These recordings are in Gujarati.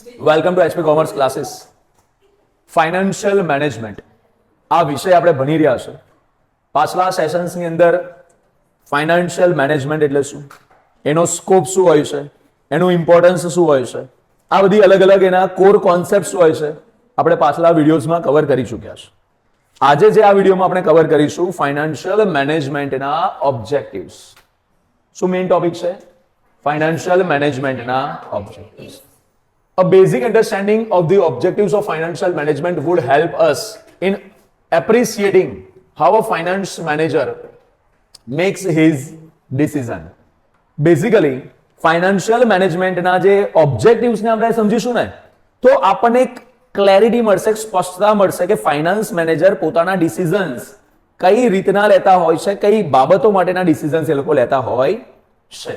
Welcome to HP commerce classes. Financial management આ વિષય આપણે ભણી રહ્યા છે. પાછલા સેશન્સની અંદર ફાઇનાન્શિયલ મેનેજમેન્ટ એટલે શું, એનો સ્કોપ શું હોય છે, એનું ઇમ્પોર્ટન્સ શું હોય છે, આ બધી અલગ અલગ એના કોર કોન્સેપ્ટ શું હોય છે, આપણે પાછલા વિડીયોઝમાં કવર કરી ચૂક્યા છે. આજે જે આ વિડીયોમાં આપણે કવર કરીશું ફાઇનાન્શિયલ મેનેજમેન્ટના ઓબ્જેક્ટિવ્સ. શું મેઇન ટોપિક છે? ફાઇનાન્શિયલ મેનેજમેન્ટના objectives. A basic understanding of the objectives of financial management would help us in appreciating how a finance manager makes his decision. Basically, financial management ના જે objectives ને આપણે સમજીશું ને તો આપણને એક ક્લેરિટી મળશે, સ્પષ્ટતા મળશે કે ફાઇનાન્સ મેનેજર પોતાના ડિસિઝન્સ કઈ રીતના લેતા હોય છે, કઈ બાબતો માટેના ડિસિઝન્સ એ લોકો લેતા હોય છે.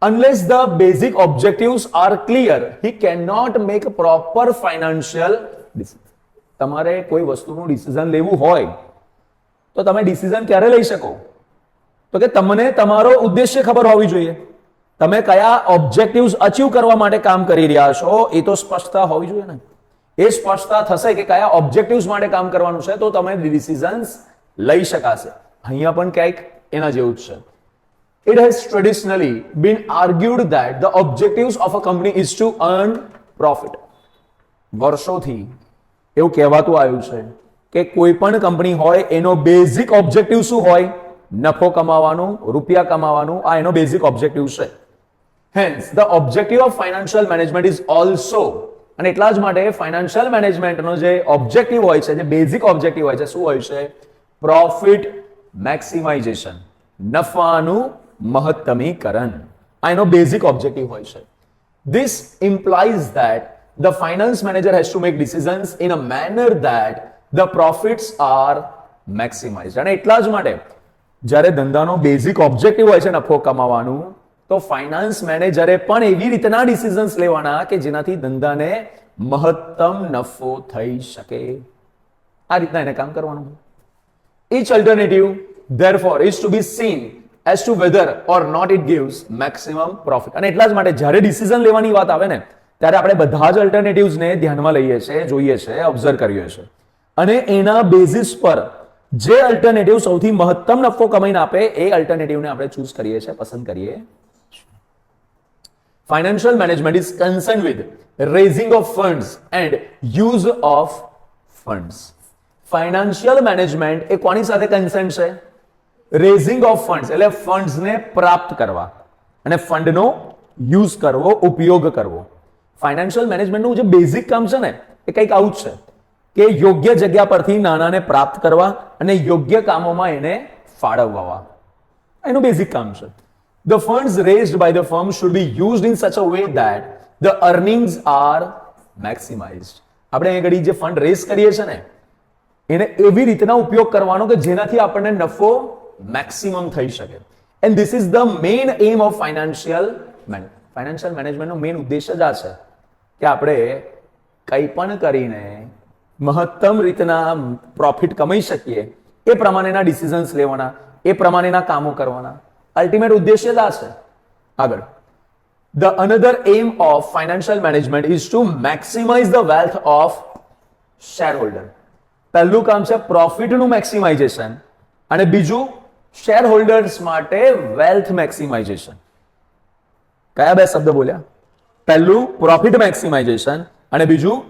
Unless the basic objectives are clear, he cannot make proper financial decision. તમારે કોઈ વસ્તુનું ડિસિઝન લેવું હોય તો તમે ડિસિઝન ક્યારે લઈ શકો? તો કે તમને તમારો ઉદ્દેશ્ય ખબર હોવી જોઈએ. તમે કયા ઓબ્જેક્ટિવ્સ અચીવ કરવા માટે કામ કરી રહ્યા છો એ તો સ્પષ્ટતા હોવી જોઈએ ને. એ સ્પષ્ટતા થશે કે કયા ઓબ્જેક્ટિવ્સ માટે કામ કરવાનું છે તો તમે ડિસિઝન્સ લઈ શકાશે. અહીંયા પણ ક્યાંક એના જેવું જ છે. It has traditionally been argued that the objectives of a company is to earn profit. વર્ષોથી એવું કહેવાતું આવ્યું છે કે કોઈ પણ કંપની હોય એનો બેઝિક ઓબ્જેક્ટિવ શું હોય? નફો કમાવાનું, રૂપિયા કમાવાનું, આ એનો બેઝિક ઓબ્જેક્ટિવ છે. Hence, the objective of financial management is also, અને એટલા જ માટે ફાઇનાન્શિયલ મેનેજમેન્ટનો જે ઓબ્જેક્ટિવ હોય છે, જે બેઝિક ઓબ્જેક્ટિવ હોય છે, શું હોય છે? પ્રોફિટ મેક્સિમાઇઝેશન, નફાનું મહત્તમીકરણ. આ એનો બેઝિક ઓબ્જેક્ટિવ હોય છે. This implies that the finance manager has to make decisions in a manner that the profits are maximized. અને એટલા જ માટે જ્યારે ધંધાનો બેઝિક ઓબ્જેક્ટિવ હોય છે નફો કમાવાનું, તો ફાઇનાન્સ મેનેજરે પણ એવી રીતના ડિસિઝન્સ લેવાના કે જેનાથી ધંધાને મહત્તમ નફો થઈ શકે. આ રીતના એને કામ કરવાનું. Each alternative therefore is to be seen as to whether or not it gives maximum profit. અને એટલા જ માટે જ્યારે ડિસિઝન લેવાની વાત આવે ને ત્યારે આપણે બધા જ અલ્ટરનેટિવ્સને ધ્યાનમાં લઈએ છીએ, જોઈએ છે, ઓબ્ઝર્વ કરીએ છીએ અને એના બેઝિસ પર જે અલ્ટરનેટિવ સૌથી મહત્તમ નફો કમાઈને આપે એ અલ્ટરનેટિવને આપણે ચૂઝ કરીએ છીએ, પસંદ કરીએ. Financial management is concerned with raising of funds and use of funds. Financial management એ કોની સાથે કન્સર્ન છે? રેઝિંગ ઓફ ફંડ્સ એટલે ફંડ્સને પ્રાપ્ત કરવા અને ફંડનો યુઝ કરવો, ઉપયોગ કરવો. ફાઇનાન્શિયલ મેનેજમેન્ટનું જે બેઝિક કામ છે ને એ કંઈક આવું જ છે કે યોગ્ય જગ્યા પરથી નાણાંને પ્રાપ્ત કરવા અને યોગ્ય કામોમાં એને ફાળવવા. એનું બેઝિક કામ છે. The funds raised by the firm should be used in such a way that the earnings are maximized. આપણે અહીં ઘડી જે ફંડ રેઝ કરીએ છીએ ને એને એવી રીતના ઉપયોગ કરવાનો કે જેનાથી આપણને નફો મેક્સિમમ થઈ શકે. And this is the main aim of financial management. Financial મેનેજમેન્ટનો મેઇન ઉદ્દેશ્ય જ આ છે કે આપણે કંઈ પણ કરીને મહત્તમ રીતના પ્રોફિટ કમાઈ શકીએ એ પ્રમાણેના ડિસિઝન્સ લેવાના, એ પ્રમાણેના કામો કરવાના. અલ્ટિમેટ ઉદ્દેશ્ય જ આ છે. આગળ, the another aim of financial management is to maximise the wealth of share holder. પહેલું કામ છે પ્રોફિટનું મેક્સિમાઇઝેશન અને બીજું શેર હોલ્ડર્સ માટે વેલ્થ મેક્સિમાઇઝેશન. કયા બે શબ્દ બોલ્યા? પહેલું પ્રોફિટ મેક્સિમાઇઝેશન અને બીજું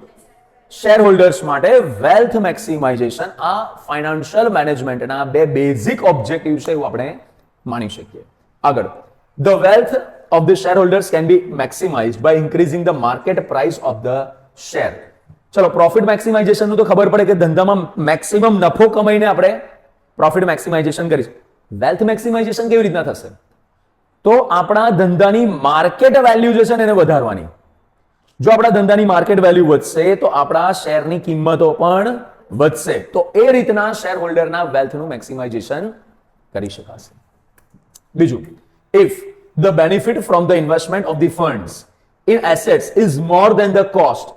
શેર હોલ્ડર્સ માટે વેલ્થ મેક્સિમાઇઝેશન. આ ફાઇનાન્શિયલ મેનેજમેન્ટના બે બેઝિક ઓબ્જેક્ટિવ છે એવું આપણે માની શકીએ. આગળ, the wealth of the share holders can be maximized by increasing the market price of the share. ચલો, પ્રોફિટ મેક્સિમાઇઝેશન નું તો ખબર પડે કે ધંધામાં મેક્સિમમ નફો કમાઈને આપણે પ્રોફિટ મેક્સિમાઇઝેશન કરીશું. વેલ્થ મેક્સિમાઇઝેશન કેવી રીતના થશે? તો આપણા ધંધાની માર્કેટ વેલ્યુ જે છે ને એને વધારવાની. જો આપણા ધંધાની માર્કેટ વેલ્યુ વધશે તો આપણા શેરની કિંમતો પણ વધશે. તો એ રીતના શેર હોલ્ડરના વેલ્થનું મેક્સિમાઇઝેશન કરી શકાશે. બીજું, if the benefit from the investment of the funds in assets is more than the cost,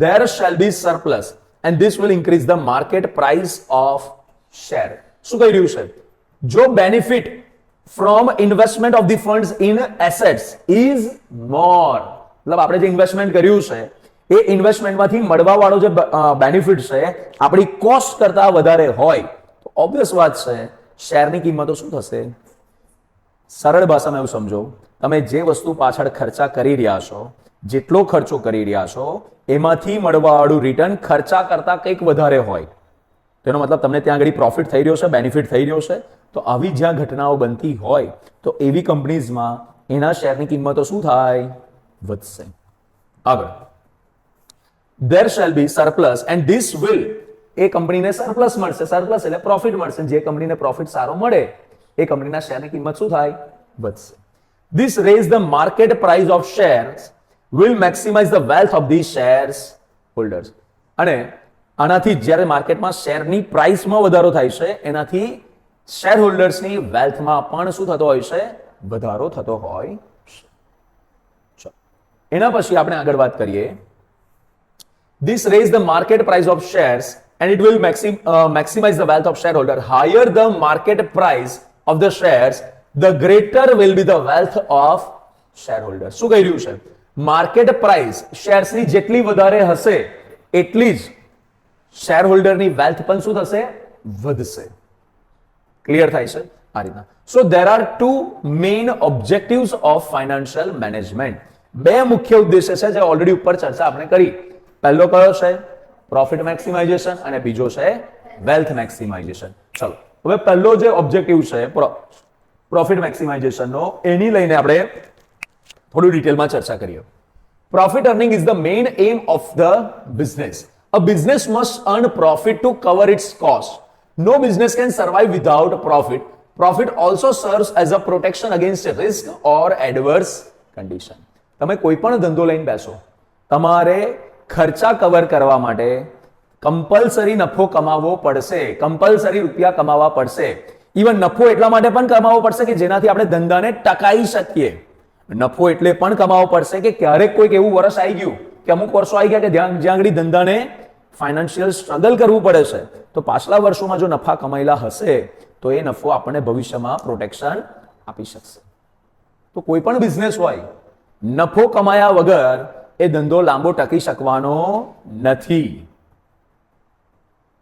there shall be surplus and this will increase the market price of share. શું કહી રહ્યું છે? જો benefit from investment of the funds in assets is more મતલબ આપણે જે ઇન્વેસ્ટમેન્ટ કર્યું છે એ ઇન્વેસ્ટમેન્ટમાંથી મળવાવાળો જે બેનિફિટ છે આપણી કોસ્ટ કરતા વધારે હોય તો ઓબ્વિયસ વાત છે શેરની કિંમતો શું થશે? સરળ ભાષામાં એવું સમજો, તમે જે વસ્તુ પાછળ ખર્ચા કરી રહ્યા છો, જેટલો ખર્ચો કરી રહ્યા છો એમાંથી મળવાવાળું રિટર્ન ખર્ચા કરતા કંઈક વધારે હોય, તેનો મતલબ તમને ત્યાં આગળ પ્રોફિટ થઈ રહ્યો છે, બેનિફિટ થઈ રહ્યો છે. તો આવી જ્યાં ઘટનાઓ બનતી હોય તો એવી કંપનીઝમાં એના શેરની કિંમતો શું થાય? વધશે. આગળ, there shall be surplus and this will, એ કંપનીને સરપ્લસ મળશે. સરપ્લસ એટલે પ્રોફિટ મળશે. જે કંપનીને પ્રોફિટ સારો મળે એ કંપનીના શેરની કિંમત શું થાય? વધશે. This raise the market price of shares will maximize the wealth of these shares holders. અને આનાથી જ્યારે માર્કેટમાં શેરની પ્રાઇસમાં વધારો થાય છે એનાથી શેર હોલ્ડર્સની વેલ્થમાં પણ શું થતો હોય છે? વધારો થતો હોય છે. એના પછી આપણે આગળ વાત કરીએ. This raise the market price of shares and it will maximize the wealth of shareholder. Higher the market price of the shares, the greater will be the wealth of shareholder. શું કહી રહ્યું છે? માર્કેટ પ્રાઇસ શેર્સની જેટલી વધારે હશે એટલી જ શેર હોલ્ડરની વેલ્થ પણ શું થશે? વધશે. ક્લિયર થાય છે આ રીતના. So there are two main objectives of financial management. બે મુખ્ય ઉદ્દેશ્ય છે જે ઓલરેડી ઉપર ચર્ચા આપણે કરી. પહેલો કયો છે? પ્રોફિટ મેક્સિમાઇઝેશન, અને બીજો છે વેલ્થ મેક્સિમાઇઝેશન. ચલો હવે પહેલો જે ઓબ્જેક્ટિવ છે પ્રોફિટ મેક્સિમાઇઝેશનનો, એની લઈને આપણે થોડું ડિટેલમાં ચર્ચા કરીએ. Profit earning is the main aim of the business. A business must earn profit to cover its cost. No business can survive without profit. Profit also serves as a protection against risk or adverse condition. તમે કોઈ પણ ધંધો લઈને બેસો, તમારે ખર્ચા કવર કરવા માટે કમ્પલસરી નફો કમાવવો પડશે, કમ્પલસરી રૂપિયા કમાવવા પડશે. ઇવન નફો એટલા માટે પણ કમાવવો પડશે કે જેનાથી આપણે ધંધાને ટકાવી શકીએ. નફો એટલે પણ કમાવવો પડશે કે ક્યારેક કોઈક એવું વર્ષ આવી ગયું કે અમુક વર્ષો આવી ગયા કે જ્યાં આગળ ધંધાને ફાઇનાન્શિયલ સ્ટ્રગલ કરવું પડે છે, તો પાછલા વર્ષોમાં જો નફા કમાયેલા હશે તો એ નફો આપણને ભવિષ્યમાં પ્રોટેક્શન આપી શકશે. તો કોઈ પણ બિઝનેસ હોય, નફો કમાયા વગર એ ધંધો લાંબો ટકી શકવાનો નથી.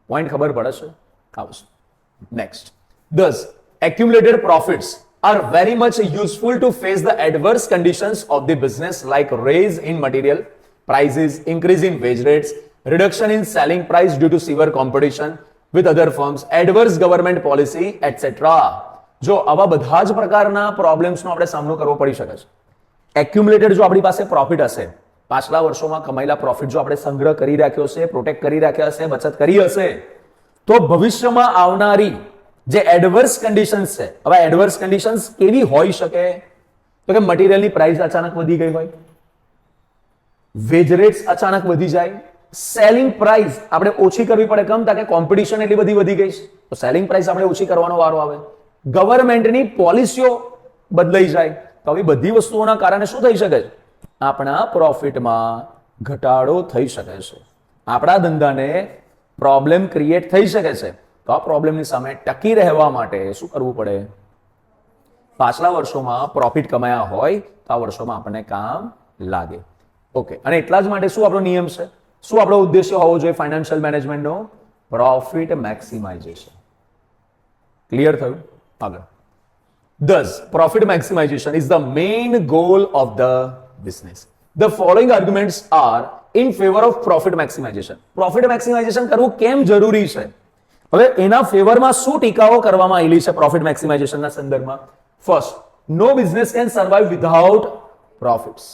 પોઈન્ટ ખબર પડે છે? આવશે. Next, thus accumulated profits are very much useful to face the adverse conditions of the business like raise in material prices, increase in wage rates, reduction in selling price due to severe competition with other firms, adverse government policy, etc. જો આવા બધા જ પ્રકારના પ્રોબ્લેમ્સનો આપણે સામનો કરવો પડી શકે છે. એક્યુમ્યુલેટેડ જો આપણી પાસે પ્રોફિટ હશે, પાછલા વર્ષોમાં કમાયેલા પ્રોફિટ જો આપણે સંગ્રહ કરી રાખ્યો છે, પ્રોટેક્ટ કરી રાખ્યા હશે, બચત કરી હશે, તો ભવિષ્યમાં આવનારી જે એડવર્સ કન્ડિશન્સ છે, હવે એડવર્સ કન્ડિશન્સ કેવી હોઈ શકે? તો કે મટીરિયલની પ્રાઇસ અચાનક વધી ગઈ હોય, વેજ રેટ્સ અચાનક વધી જાય, સેલિંગ પ્રાઇસ આપણે ઓછી કરવી પડે. કેમ? કે કોમ્પિટિશન એટલી બધી વધી ગઈ છે તો સેલિંગ પ્રાઇસ આપણે ઓછી કરવાનો વારો આવે. ગવર્મેન્ટની પોલિસીઓ બદલાઈ જાય. તો આવી બધી વસ્તુઓના કારણે શું થઈ શકે છે? આપણા પ્રોફિટમાં ઘટાડો થઈ શકે છે. આપણા ધંધાને પ્રોબ્લેમ ક્રિએટ થઈ શકે છે. તો આ પ્રોબ્લેમની સામે ટકી રહેવા માટે શું કરવું પડે? પાછલા વર્ષોમાં પ્રોફિટ કમાયા હોય તો આ વર્ષોમાં આપણને કામ લાગે. ઓકે, અને એટલા જ માટે શું આપણો નિયમ છે, શું આપણો ઉદ્દેશ્ય હોવો જોઈએ ફાઇનાન્શિયલ મેનેજમેન્ટનો? પ્રોફિટ મેક્સિમાઇઝેશન. ક્લિયર થયું? આગળ, thus profit maximization is the main goal of the business. The following arguments are in favor of profit maximization. Profit maximization કરવું કેમ જરૂરી છે? હવે એના ફેવરમાં શું ટીકાઓ કરવામાં આવેલી છે પ્રોફિટ મેક્સિમાઇઝેશનના સંદર્ભમાં? First, no business can survive without profits.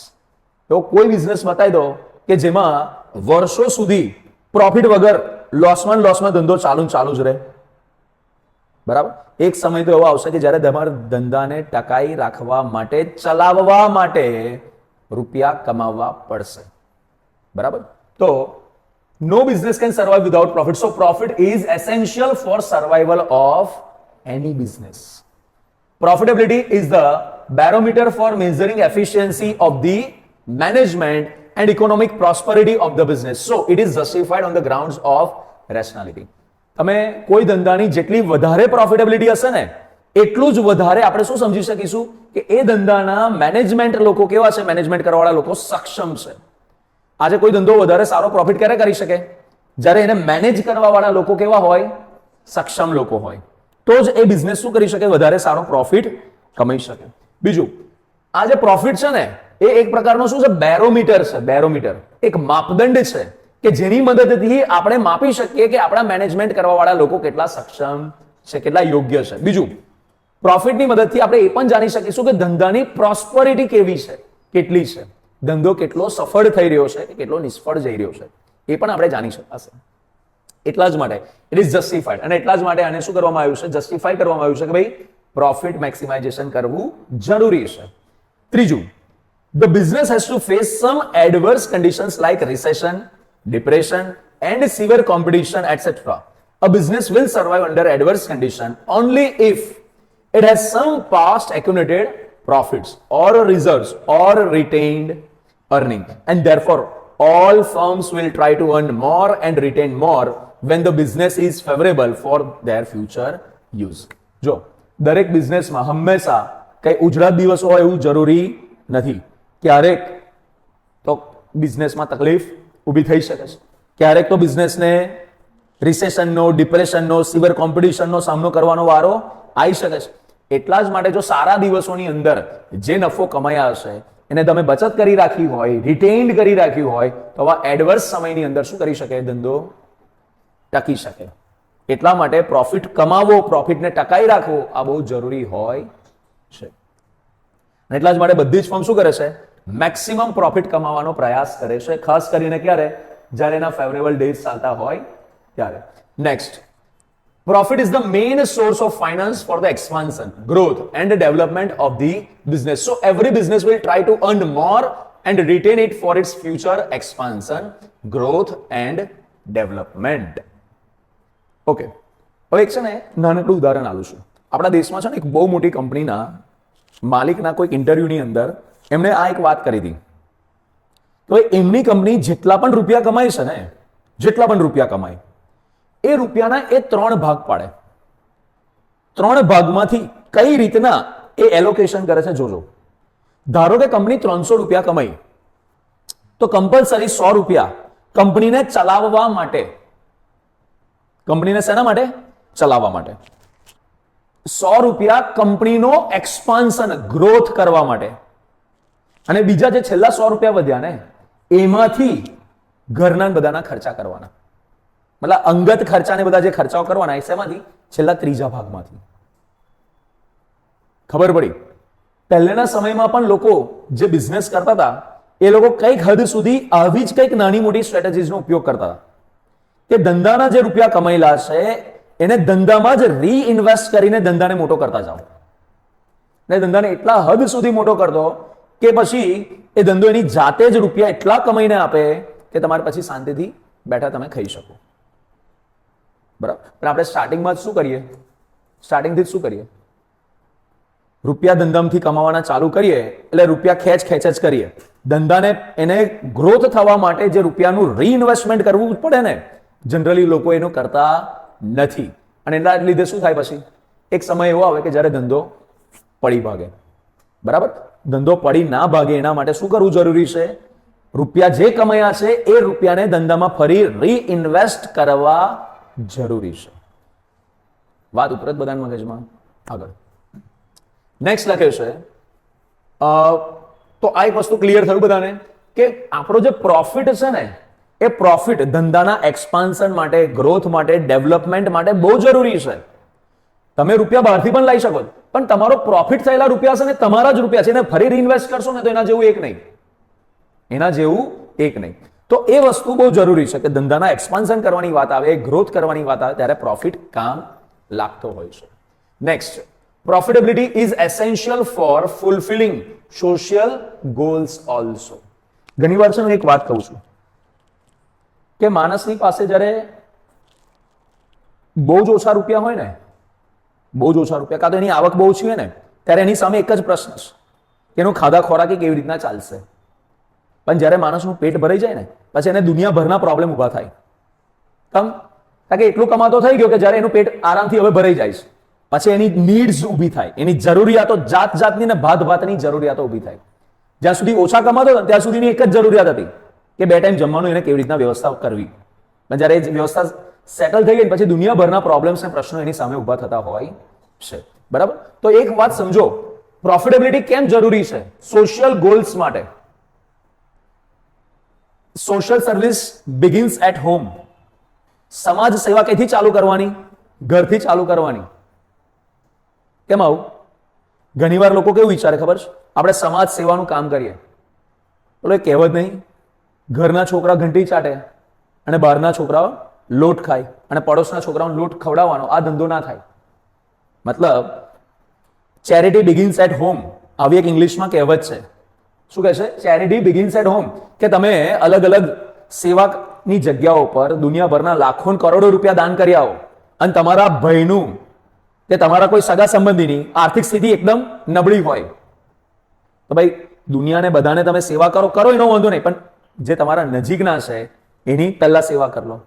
તો કોઈ બિઝનેસ બતાવી દો કે જેમાં વર્ષો સુધી પ્રોફિટ વગર લોસમાં ધંધો ચાલુ જ રહે. બરાબર? એક સમય તો એવો આવશે કે જ્યારે તમારા ધંધાને ટકાઈ રાખવા માટે, ચલાવવા માટે રૂપિયા કમાવવા પડશે. બરાબર? તો no business can survive without profit. So profit is essential for survival of any business. Profitability is the barometer for measuring efficiency of the management and economic prosperity of the business. So it is justified on the grounds of rationality. તમે કોઈ ધંધાની જેટલી વધારે પ્રોફિટેબિલિટી હશે ને એટલું જ વધારે આપણે શું સમજી શકીશું કે એ ધંધાના મેનેજમેન્ટ લોકો કેવા છે, મેનેજમેન્ટ કરવાવાળા લોકો સક્ષમ છે. આજે કોઈ ધંધો વધારે સારો પ્રોફિટ ક્યારે કરી શકે? જ્યારે એને મેનેજ કરવાવાળા લોકો કેવા હોય? સક્ષમ લોકો હોય. તો જ એ બિઝનેસ શું કરી શકે? વધારે સારો પ્રોફિટ કમાઈ શકે. બીજું, આ જે પ્રોફિટ છે ને એ એક પ્રકારનો શું છે? બેરોમીટર છે. બેરોમીટર એક માપદંડ છે કે જેની મદદથી આપણે માપી શકીએ કે આપણા મેનેજમેન્ટ કરવાવાળા લોકો કેટલા સક્ષમ છે, કેટલા યોગ્ય છે. બીજું, પ્રોફિટની મદદથી આપણે એ પણ જાણી શકીશું કે ધંધાની પ્રોસ્પરિટી કેવી છે, કેટલી છે, ધંધો કેટલો સફળ થઈ રહ્યો છે કે કેટલો નિષ્ફળ જઈ રહ્યો છે, એ પણ આપણે જાણી શકાશે. એટલા જ માટે ઇટ ઇઝ જસ્ટિફાઈડ, અને એટલા જ માટે આને શું કરવામાં આવ્યું છે? જસ્ટિફાઈ કરવામાં આવ્યું છે કે ભાઈ પ્રોફિટ મેક્સિમાઇઝેશન કરવું જરૂરી છે. ત્રીજું, the business has to face some adverse conditions like recession, depression and severe competition, etc. A business will survive under adverse condition only if it has some past accumulated profits or reserves or retained earning, and therefore all firms will try to earn more and retain more when the business is favorable for their future use. જો દરેક બિઝનેસમાં હંમેશા કઈ ઉજળા દિવસો હોય એવું જરૂરી નથી. ક્યારેક તો બિઝનેસમાં તકલીફ ઊભી થઈ શકે છે, ક્યારેક તો બિઝનેસને રિસેશનનો, ડિપ્રેશનનો, સિવિયર કોમ્પિટિશનનો સામનો કરવાનો વારો આવી શકે છે. એટલા જ માટે જો સારા દિવસોની અંદર જે નફો કમાયા હશે એને તમે બચત કરી રાખી હોય, રિટેન્ડ કરી રાખ્યું હોય, તો આવા એડવર્સ સમયની અંદર શું કરી શકે? ધંધો ટકી શકે. એટલા માટે પ્રોફિટ કમાવો, પ્રોફિટને ટકાઈ રાખવો આ બહુ જરૂરી હોય છે. એટલા જ માટે બધી જ ફર્મ શું કરે છે? મેક્સિમમ પ્રોફિટ કમાવાનો પ્રયાસ કરે છે, ખાસ કરીને ક્યારે? જ્યારે એના ફેવરેબલ ડેઝ ચાલતા હોય ત્યારે. Next, profit is the main source of finance for the expansion, growth and development of the business. So every business will try to earn more and retain it for its future expansion, growth and development. Okay. હવે એક છે ને નાનકડું ઉદાહરણ આલું છું. આપણા દેશમાં છે ને એક બહુ મોટી કંપનીના માલિકના કોઈક ઇન્ટરવ્યુની અંદર એમણે આ એક વાત કરી હતી. તો એમની કંપની જેટલા પણ રૂપિયા કમાય છે ને, જેટલા પણ રૂપિયા કમાય એ રૂપિયાના એ 3 ભાગ પાડે. 3 ભાગમાંથી કઈ રીતના એ એલોકેશન કરે છે જોજો. ધારો કે કંપની 300 રૂપિયા કમાઈ, તો કમ્પલસરી 100 રૂપિયા કંપનીને ચલાવવા માટે, કંપનીને શેના માટે? ચલાવવા માટે. 100 રૂપિયા કંપનીનો એક્સપાન્શન, ગ્રોથ કરવા માટે, અને બીજા જે છેલ્લા 100 રૂપિયા વધ્યા ને એમાંથી ઘરના બધાના ખર્ચા કરવાના, મતલબ અંગત ખર્ચાને બધા જે ખર્ચાઓ કરવાના એમાંથી છેલ્લા 3જા ભાગમાંથી. ખબર પડી? પહેલાના સમયમાં પણ લોકો જે બિઝનેસ કરતા હતા એ લોકો કઈક હદ સુધી આવી જ કઈક નાની મોટી સ્ટ્રેટેજીઝનો ઉપયોગ કરતા હતા કે ધંધાના જે રૂપિયા કમાયેલા છે એને ધંધામાં જ રીઇન્વેસ્ટ કરીને ધંધાને મોટો કરતા જાઓ, ને ધંધાને એટલા હદ સુધી મોટો કરતો કે પછી એ ધંધો એની જાતે જ રૂપિયા એટલા કમાઈને આપે કે તમારે પછી શાંતિથી બેઠા તમે ખાઈ શકો. બરાબર? પણ આપણે સ્ટાર્ટિંગમાં શું કરીએ? સ્ટાર્ટિંગથી શું કરીએ? રૂપિયા ધંધામાંથી કમાવાના ચાલુ કરીએ એટલે રૂપિયા ખેંચ જ કરીએ. ધંધાને એને ગ્રોથ થવા માટે જે રૂપિયાનું રીઇન્વેસ્ટમેન્ટ કરવું પડે ને, જનરલી લોકો એનું કરતા નથી. અને એના લીધે શું થાય? પછી એક સમય એવો આવે કે જ્યારે ધંધો પડી ભાગે. બરાબર? ધંધો પડી ના ભાગે એના માટે શું કરવું જરૂરી છે? રૂપિયા જે કમાયા છે એ રૂપિયાને ધંધામાં ફરી રીઇન્વેસ્ટ કરવા જરૂરી છે. વાત ઉપરત બધાના મગજમાં. આગળ નેક્સ્ટ લખે છે, તો આ એક વસ્તુ ક્લિયર થયું બધાને કે આપણો જે પ્રોફિટ છે ને એ પ્રોફિટ ધંધાના એક્સપાન્શન માટે, ગ્રોથ માટે, ડેવલપમેન્ટ માટે બહુ જરૂરી છે. તમે રૂપિયા બહારથી પણ લાવી શકો, પણ તમારો પ્રોફિટ થયેલા રૂપિયા છે ને તમારા જ રૂપિયા છે, એને ફરી રીઇન્વેસ્ટ કરશો ને તો એના જેવું એક નહીં, એના જેવું એક નહીં. તો એ વસ્તુ બહુ જરૂરી છે કે ધંધાના એક્સપાન્શન કરવાની વાત આવે, ગ્રોથ કરવાની વાત આવે ત્યારે પ્રોફિટ કામ લાગતો હોય છે. Next, profitability is essential for fulfilling social goals also. ઘણીવાર છે હું એક વાત કહું છું કે માણસની પાસે જ્યારે બહુ જ ઓછા રૂપિયા હોય ને, બહુ જ ઓછા રૂપિયા, કાં તો એની આવક બહુ ઓછી હોય ને, ત્યારે એની સામે એક જ પ્રશ્ન છે કે એનું ખાધા ખોરાકી કેવી રીતના ચાલશે. પણ જ્યારે માણસનું પેટ ભરાઈ જાય ને પછી એને દુનિયાભરના પ્રોબ્લેમ ઊભા થાય. કારણ કે એટલું કમાતો થઈ ગયો કે જ્યારે એનું પેટ આરામથી હવે ભરાઈ જાય છે, પછી એની નીડ્સ ઊભી થાય, એની જરૂરિયાતો જાત જાતની ને ભાત ભાતની જરૂરિયાતો ઊભી થાય. જ્યાં સુધી ઓછા કમાતો હતો ત્યાં સુધીની એક જ જરૂરિયાત હતી કે 2 ટાઈમ જમવાનું એને કેવી રીતના વ્યવસ્થા કરવી. પણ જ્યારે એ વ્યવસ્થા સેટલ થઈ ગઈ પછી દુનિયાભરના પ્રોબ્લેમ્સ અને પ્રશ્નો એની સામે ઊભા થતા હોય છે. બરાબર? તો એક વાત સમજો, પ્રોફિટેબિલિટી કેમ જરૂરી છે? સોશિયલ ગોલ્સ માટે. Social service begins at home. સમાજ સેવા કઈથી ચાલુ કરવાની? ઘરથી ચાલુ કરવાની. કેમ આવું? ઘણીવાર લોકો કેવું વિચારે ખબર છે? આપણે સમાજ સેવાનું કામ કરીએ, બોલો એ કહેવત નહીં, ઘરના છોકરા ઘંટી ચાટે અને બહારના છોકરાઓ લોટ ખાય અને પડોશના છોકરાઓને લોટ ખવડાવવાનો આ ધંધો ના થાય. મતલબ ચેરિટી બિગિન્સ એટ હોમ, આવી એક ઇંગ્લિશમાં કહેવત છે. શું કહે છે? Charity begins at home. કે તમે અલગ અલગ સેવાની જગ્યાઓ પર દુનિયાભરના લાખો કરોડો રૂપિયા દાન કરી આવો અને તમારા ભયનું કે તમારા કોઈ સગા સંબંધીની આર્થિક સ્થિતિ એકદમ નબળી હોય તો ભાઈ દુનિયાને બધાને તમે સેવા કરો એનો વાંધો નહીં, પણ જે તમારા નજીકના છે એની પહેલા સેવા કરી લો,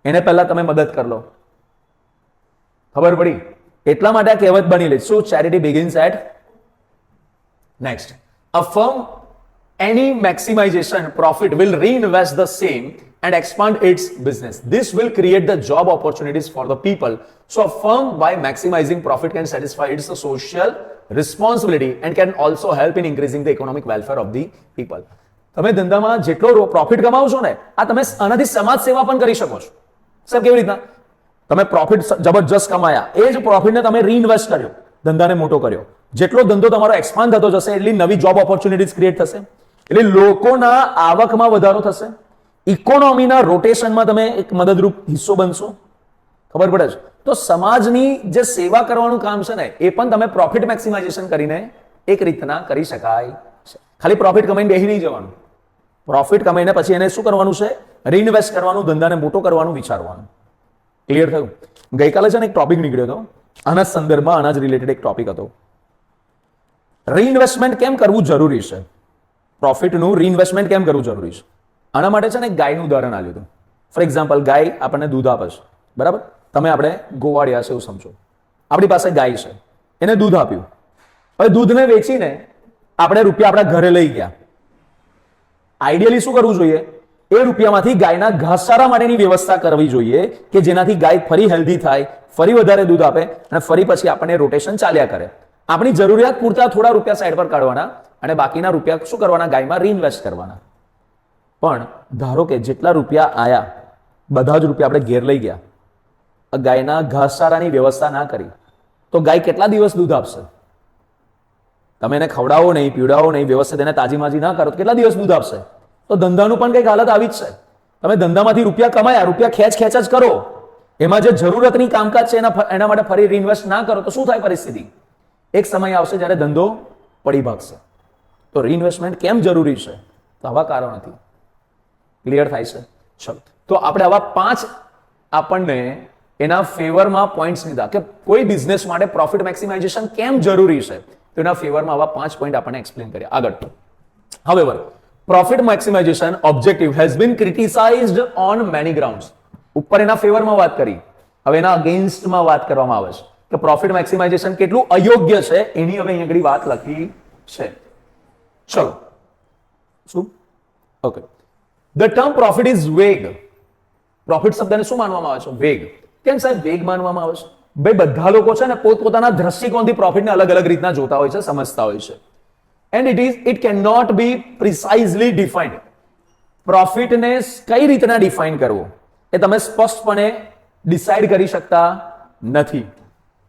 એને પહેલા તમે મદદ કરી લો. ખબર પડી? એટલા માટે આ કહેવત બની લે. શું? Charity begins at. Next, a firm any maximization profit will reinvest the same and expand its business. This will create the job opportunities for the people. So a firm by maximizing profit can satisfy its social responsibility and can also help in increasing the economic welfare of the people. તમે ધંધામાં જેટલો પ્રોફિટ કમાવો છો ને આ તમે આનાથી સમાજ સેવા પણ કરી શકો છો. સર કેવી રીતના? તમે પ્રોફિટ જબરજસ્ત કમાયા, એ જ પ્રોફિટને તમે રીઇન્વેસ્ટ કર્યો, ધંધાને મોટો કર્યો. જેટલો ધંધો તમારો એક્સપાન્ડ થતો જશે એટલી નવી જોબ ઓપોર્ચ્યુનિટીઝ ક્રિએટ થશે, એટલે લોકોના આવકમાં વધારો થશે, ઇકોનોમીના રોટેશનમાં તમે એક મદદરૂપ હિસ્સો બનશો. ખબર પડે છે? તો સમાજની જે સેવા કરવાનું કામ છે ને એ પણ તમે પ્રોફિટ મેક્સિમાઇઝેશન કરીને એક રીતના કરી શકાય છે. ખાલી પ્રોફિટ કમાઈને બેસી નહીં જવાનું, પ્રોફિટ કમાઈને પછી એને શું કરવાનું છે? રીઇન્વેસ્ટ કરવાનું, ધંધાને મોટો કરવાનું વિચારવાનું. ક્લિયર થયું? ગઈકાલે છે ને એક ટોપિક નીકળ્યો હતો આના સંદર્ભમાં, આના જ રિલેટેડ એક ટોપિક હતો. રીઇન્વેસ્ટમેન્ટ કેમ કરવું જરૂરી છે? પ્રોફિટનું રીઇન્વેસ્ટમેન્ટ કેમ કરવું જરૂરી છે? આના માટે છે ને એક ગાયનું ઉદાહરણ આપ્યું હતું. ફોર એક્ઝામ્પલ, ગાય આપણને દૂધ આપે છે, બરાબર? તમે આપણે ગોવાળિયા છે એવું સમજો. આપણી પાસે ગાય છે, એને દૂધ આપ્યું. હવે દૂધને વેચીને આપણે રૂપિયા આપણા ઘરે લઈ ગયા. આઈડિયલી શું કરવું જોઈએ? એ રૂપિયામાંથી ગાયના ઘાસચારા માટેની વ્યવસ્થા કરવી જોઈએ કે જેનાથી ગાય ફરી હેલ્ધી થાય, ફરી વધારે દૂધ આપે અને ફરી પછી આપણને રોટેશન ચાલ્યા કરે. આપણી જરૂરિયાત પૂરતા થોડા રૂપિયા સાઈડ પર કાઢવાના અને બાકીના રૂપિયા શું કરવાના? ગાયમાં રીઇન્વેસ્ટ કરવાના. પણ ધારો કે જેટલા રૂપિયા આયા બધા જ રૂપિયા આપણે ઘેર લઈ ગયા, ગાયના ઘાસચારાની વ્યવસ્થા ના કરી તો ગાય કેટલા દિવસ દૂધ આપશે? તમે એને ખવડાવો નહીં, પીવડાવો નહીં, વ્યવસ્થિત એને તાજી-માજી ના કરો તો કેટલા દિવસ દૂધ આપશે? તો ધંધાનું પણ કંઈક હાલત આવી જ છે. તમે ધંધામાંથી રૂપિયા કમાયા, રૂપિયા ખેંચ જ કરો, એમાં જે જરૂરતની કામકાજ છે એના માટે ફરી રીઇન્વેસ્ટ ના કરો તો શું થાય પરિસ્થિતિ? એક સમય આવશે જ્યારે ધંધો પડી ભાગશે. તો રીઇન્વેસ્ટમેન્ટ કેમ જરૂરી છે? તો આવા કારણોથી. ક્લિયર થાય છે? ચલો, તો આપણે આવા 5 આપણને એના ફેવરમાં પોઈન્ટ્સ લીધા કે કોઈ બિઝનેસ માટે પ્રોફિટ મેક્સિમાઇઝેશન કેમ જરૂરી છે, તો એના ફેવરમાં આવા 5 પોઈન્ટ આપણને એક્સપ્લેન કર્યા. આગળ, however, profit maximization objective has been criticized on many grounds. ઉપર એના ફેવરમાં વાત કરી, હવે એના અગેન્સ્ટમાં વાત કરવામાં આવે છે કે પ્રોફિટ મેક્સિમાઇઝેશન કેટલું અયોગ્ય છે એની હવે અહીં આગળ વાત લખી છે. ચલો, શું? Okay, the term profit is vague. Profit શબ્દને શું માનવામાં આવે છે? વેગ. કેમ સાહેબ વેગ માનવામાં આવે છે? ભાઈ બધા લોકો છે ને પોતપોતાના દ્રષ્ટિકોણથી પ્રોફિટને અલગ અલગ રીતના જોતા હોય છે, સમજતા હોય છે. And it cannot be precisely defined. પ્રોફિટને કઈ રીતના ડિફાઇન કરવો એ તમે સ્પષ્ટપણે ડિસાઇડ કરી શકતા નથી.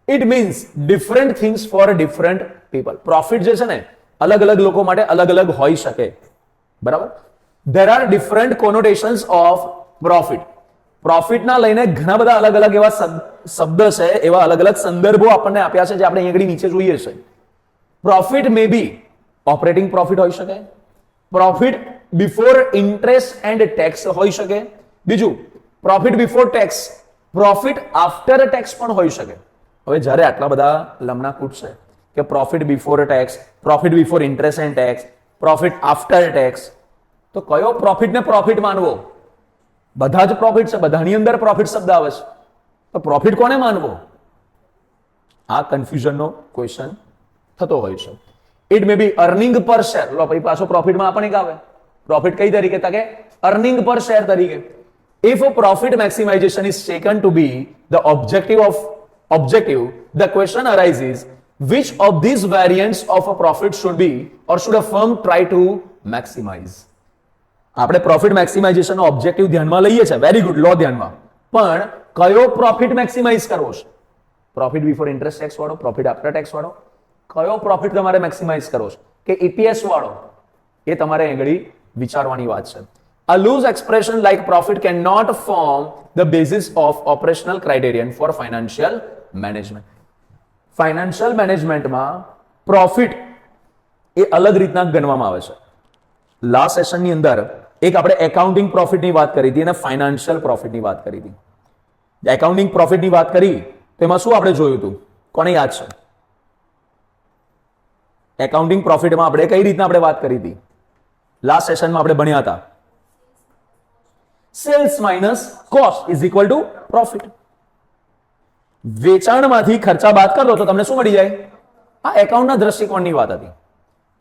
It means different things for different people. Profit જે છે ને અલગ અલગ લોકો માટે અલગ અલગ હોઈ શકે, બરાબર? There are different connotations of profit. પ્રોફિટના લઈને ઘણા બધા અલગ અલગ એવા શબ્દ છે, એવા અલગ અલગ સંદર્ભો આપણને આપ્યા છે જે આપણે અહીં આગળ નીચે જોઈએ છે. પ્રોફિટ મે બી ઓપરેટિંગ પ્રોફિટ હોઈ શકે, profit before interest and tax હોઈ શકે, બીજું profit before tax, profit after tax પણ હોઈ શકે. હવે જ્યારે આટલા બધા લમણા કૂટ છે કે profit before tax, profit before interest and tax, profit after tax, તો કયો પ્રોફિટને પ્રોફિટ માનવો? બધા જ પ્રોફિટ છે, બધાની અંદર પ્રોફિટ શબ્દ આવે છે, તો પ્રોફિટ કોને માનવો? આ કન્ફ્યુઝનનો ક્વેશ્ચન થતો હોય છે. ઇટ મે બી અર્નિંગ પર શેર. લો પછી પાછો પ્રોફિટમાં આપણને એક આવે. પ્રોફિટ કઈ તરીકે હતા કે અર્નિંગ પર શેર તરીકે. If a profit maximization is taken to be the objective, the question arises, which of these variants of a profit should be or should a firm try to maximize? આપણે પ્રોફિટ મેક્સિમાઇઝેશન નો ઓબ્જેક્ટિવ ધ્યાનમાં લઈએ છે, વેરી ગુડ, લો ધ્યાનમાં, પણ કયો પ્રોફિટ મેક્સિમાઇઝ કરવો છે? પ્રોફિટ બિફોર ઇન્ટરેસ્ટ ટેક્સ વાળો, પ્રોફિટ આફ્ટર ટેક્સ વાળો, કયો પ્રોફિટ તમારે મેક્સિમાઇઝ કરવો છે કે ઈપીએસ વાળો? એ તમારે આગળ વિચારવાની વાત છે. A loose expression like profit cannot form the basis of operational criterion for financial management. Financial management માં પ્રોફિટ એ અલગ રીતના ગણવામાં આવે છે. લાસ્ટ સેશનની અંદર એક આપણે એકાઉન્ટિંગ પ્રોફિટની વાત કરી હતી અને ફાઇનાન્શિયલ પ્રોફિટની વાત કરી હતી. એકાઉન્ટિંગ પ્રોફિટની વાત કરી તો એમાં શું આપણે જોયું હતું? કોને યાદ છે? એકાઉન્ટિંગ પ્રોફિટમાં આપણે કઈ રીતના આપણે વાત કરી હતી? લાસ્ટ સેશનમાં આપણે ભણ્યા હતા sales minus cost is equal to profit. વેચાણમાંથી ખર્ચા બાદ કરો તો તમને શું મળી જાય? આ એકાઉન્ટના દ્રષ્ટિકોણની વાત હતી.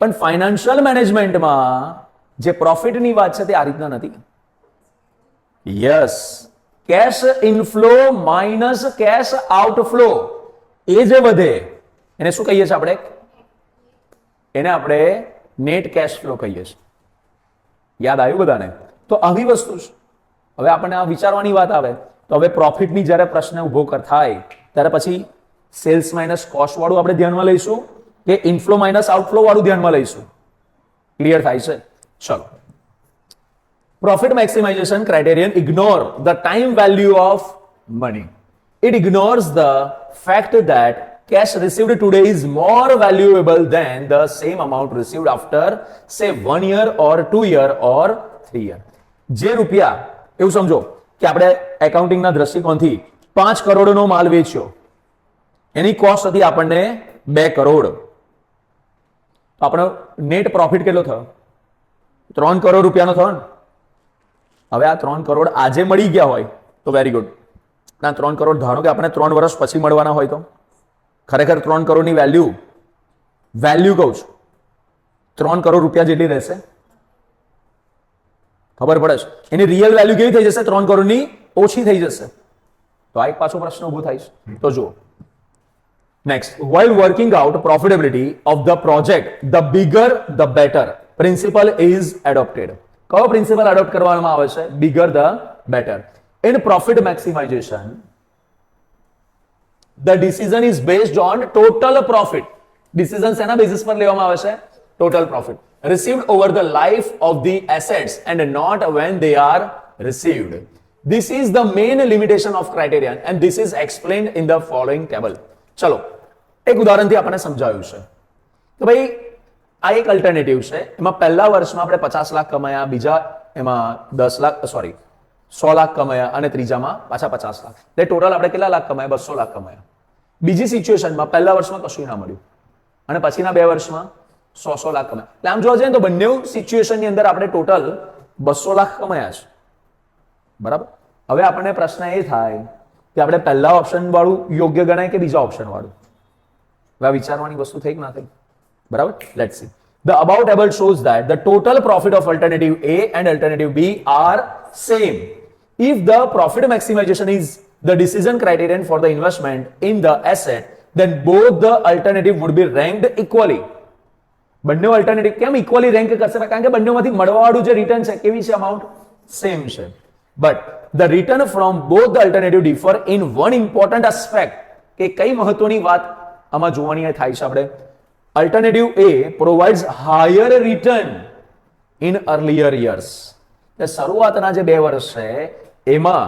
પણ ફાઇનાન્શિયલ મેનેજમેન્ટમાં જે પ્રોફિટની વાત છે તે આ રીતના નથી. Yes, cash inflow minus cash outflow એ જે વધે એને શું કહીએ છીએ આપણે? એને આપણે નેટ કેશ ફ્લો કહીએ છીએ. યાદ આવ્યું બધાને? તો આવી વસ્તુ છે. હવે આપણને આ વિચારવાની વાત આવે તો હવે પ્રોફિટની જ્યારે પ્રશ્ન ઉભો થાય ત્યારે પછી સેલ્સ માઇનસ કોસ્ટ વાળું આપણે ધ્યાનમાં લઈશું કે ઇનફ્લો માઇનસ આઉટફ્લો વાળું ધ્યાનમાં લઈશું? ક્લિયર થાય છે? ચલો. Profit maximization criterion ignore the time value of money. It ignores the fact that cash received today is more valuable than the same amount received after say 1 year or 2 year or 3 year. જે રૂપિયા, એવું સમજો કે આપણે એકાઉન્ટિંગના દ્રષ્ટિકોણથી 5 કરોડનો માલ વેચ્યો, એની કોસ્ટ હતી આપણને 2 કરોડ, તો આપણો નેટ પ્રોફિટ કેટલો થયો? 3 કરોડ રૂપિયાનો થયો ને. હવે આ 3 કરોડ આજે મળી ગયા હોય તો વેરી ગુડ. ના 3 કરોડ ધારો કે આપણે 3 વર્ષ પછી મળવાના હોય તો ખરેખર 3 કરોડની વેલ્યુ કહું છું 3 કરોડ રૂપિયા જેટલી રહેશે. ખબર પડે છે? એની રિયલ વેલ્યુ કેવી થઈ જશે? 3 કરોડની ઓછી થઈ જશે. તો આ એક પાછો પ્રશ્ન ઉભો થાય છે. તો જુઓ next, while working out profitability of the project, the bigger the better principle is adopted. કયો પ્રિન્સિપલ એડોપ્ટ કરવામાં આવે છે? Bigger the better. In profit maximization the decision is based on total profit. Decision શેના બેસિસ પર લેવામાં આવે છે? Total profit received over the life of the assets and not when they are received. This is the main limitation of criterion and this is explained in the following table. ચલો એક ઉદાહરણથી આપણને સમજાવ્યું છે કે ભાઈ આ એક અલ્ટરનેટિવ છે. એમાં પહેલા વર્ષમાં આપણે 50 લાખ કમાયા, બીજા એમાં 100 લાખ કમાયા અને ત્રીજામાં પાછા 50 લાખ. એટલે ટોટલ આપણે કેટલા લાખ કમાયા? 200 લાખ કમાયા. બીજી સિચ્યુએશનમાં પહેલા વર્ષમાં કશું ના મળ્યું અને પછીના 2 વર્ષમાં 100 લાખ કમાયા. એટલે આમ જોવા જઈએ તો બંને સિચ્યુએશનની અંદર આપણે ટોટલ 200 લાખ કમાયા છે. બરાબર. હવે આપણને પ્રશ્ન એ થાય કે આપણે પહેલા ઓપ્શન વાળું યોગ્ય ગણાય કે બીજા ઓપ્શન વાળું? હવે વિચારવાની વસ્તુ થઈ કે ના થઈ? બરાબર. Let's see. The above table shows that the total profit of alternative A and alternative B are same. If the profit maximization is the decision criterion for the investment in the asset, then both the alternative would be ranked equally. બંને અલ્ટરનેટિવ કેમ ઇક્વલી રેન્ક કરશે? કારણ કે બંનેમાંથી મળવાવાળું જે રિટર્ન છે કેવી છે? અમાઉન્ટ સેમ છે. But the return from both the alternative differ in one important aspect. કે કઈ મહત્વની વાત આમાં જોવાની થાય છે આપણે? Alternative A provides higher return in earlier years. એટલે શરૂઆતના જે 2 વર્ષ છે એમાં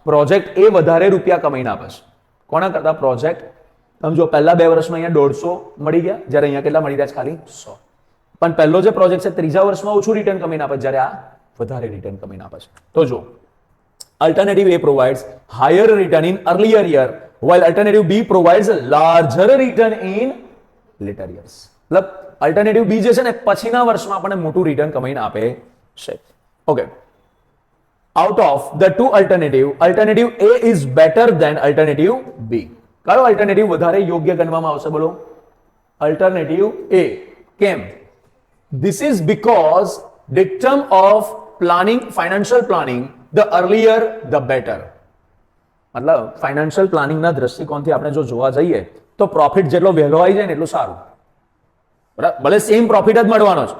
પ્રોજેક્ટ એ વધારે રૂપિયા કમાઈને આપે છે. કોના કરતા? પ્રોજેક્ટ. સમજો પહેલા 2 વર્ષમાં અહીંયા 150 મળી ગયા, જ્યારે અહીંયા કેટલા મળી રહ્યા છે? ખાલી 100. પણ પહેલો જે પ્રોજેક્ટ છે ત્રીજા વર્ષમાં ઓછું રિટર્ન કમાઈને આપે, જ્યારે આ વધારે રિટર્ન કમાઈને આપે છે. તો જો Alternative A provides higher return in earlier year while alternative B provides a larger return in later years. मतलब alternative B જે છે ને પછીના વર્ષમાં આપણને મોટું રિટર્ન કમાઈને આપે છે. Okay. Out of the two alternative A is better than alternative B. કયો અલ્ટરનેટિવ વધારે યોગ્ય ગણવામાં આવશે? બોલો. અલ્ટરનેટિવ એ. કેમ? This is because dictum of planning, financial planning, the earlier the better. મતલબ ફાઇનાન્શિયલ પ્લાનિંગના દ્રષ્ટિકોણથી આપણે જો જોવા જઈએ તો પ્રોફિટ જેટલો વહેલો આવી જાય ને એટલું સારું. બરાબર, ભલે સેમ પ્રોફિટ જ મળવાનો છે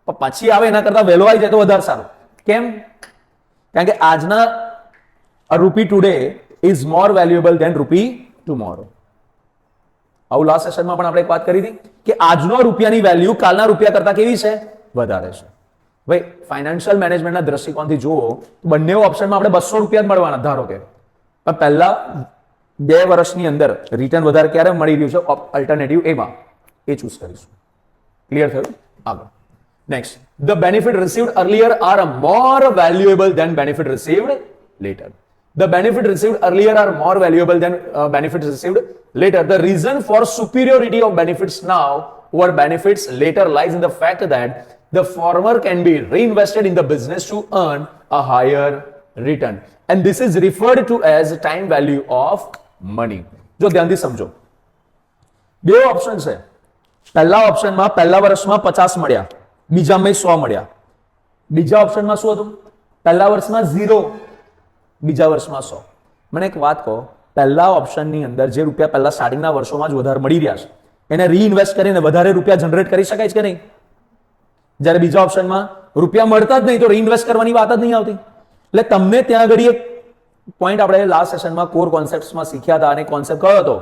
પણ પછી આવે એના કરતા વહેલો આવી જાય તો વધારે સારું. કેમ? કારણ કે આજના rupee today is more valuable than rupee tomorrow. આવું લાસ્ટ સેશનમાં પણ આપણે એક વાત કરી હતી કે આજનો રૂપિયાની વેલ્યુ કાલના રૂપિયા કરતા કેવી છે? વધારે છે. ભાઈ ફાઇનાન્શિયલ મેનેજમેન્ટના દ્રષ્ટિકોણથી જુઓ તો બંને ઓપ્શનમાં આપણે 200 રૂપિયા જ મળવાના ધારો કે, પણ પહેલા 2 વર્ષની અંદર રિટર્ન વધારે ક્યારે મળી રહ્યું છે? અલ્ટરનેટિવ એમાં એ ચૂઝ કરીશું. ક્લિયર થયું? આગળ next, the benefit received earlier are more valuable than benefit received later. The benefit received earlier are more valuable than benefits received later. The reason for superiority of benefits now over benefits later lies in the fact that the former can be reinvested in the business to earn a higher return. And this is referred to as time value of money. જો ધ્યાનથી સમજો, બે ઓપ્શન છે. પહેલા ઓપ્શનમાં પહેલા વર્ષમાં 50 મળ્યા, બીજામાં 100 મળ્યા. બીજા ઓપ્શનમાં શું હતું? પહેલા વર્ષમાં 0, બીજા વર્ષમાં 100. મને એક વાત કહો, પહેલા ઓપ્શનની અંદર જે રૂપિયા પહેલા સ્ટાર્ટિંગના વર્ષોમાં જ વધારે મળી રહ્યા છે એને રીઇન્વેસ્ટ કરીને વધારે રૂપિયા જનરેટ કરી શકાય છે કે નહીં? જ્યારે બીજા ઓપ્શનમાં રૂપિયા મળતા જ નહીં તો રીઇન્વેસ્ટ કરવાની વાત જ નહીં આવતી. એટલે તમને ત્યાં આગળ એક પોઈન્ટ આપણે લાસ્ટ સેશનમાં કોર કોન્સેપ્ટ્સમાં શીખ્યા હતા, અને કોન્સેપ્ટ કયો હતો?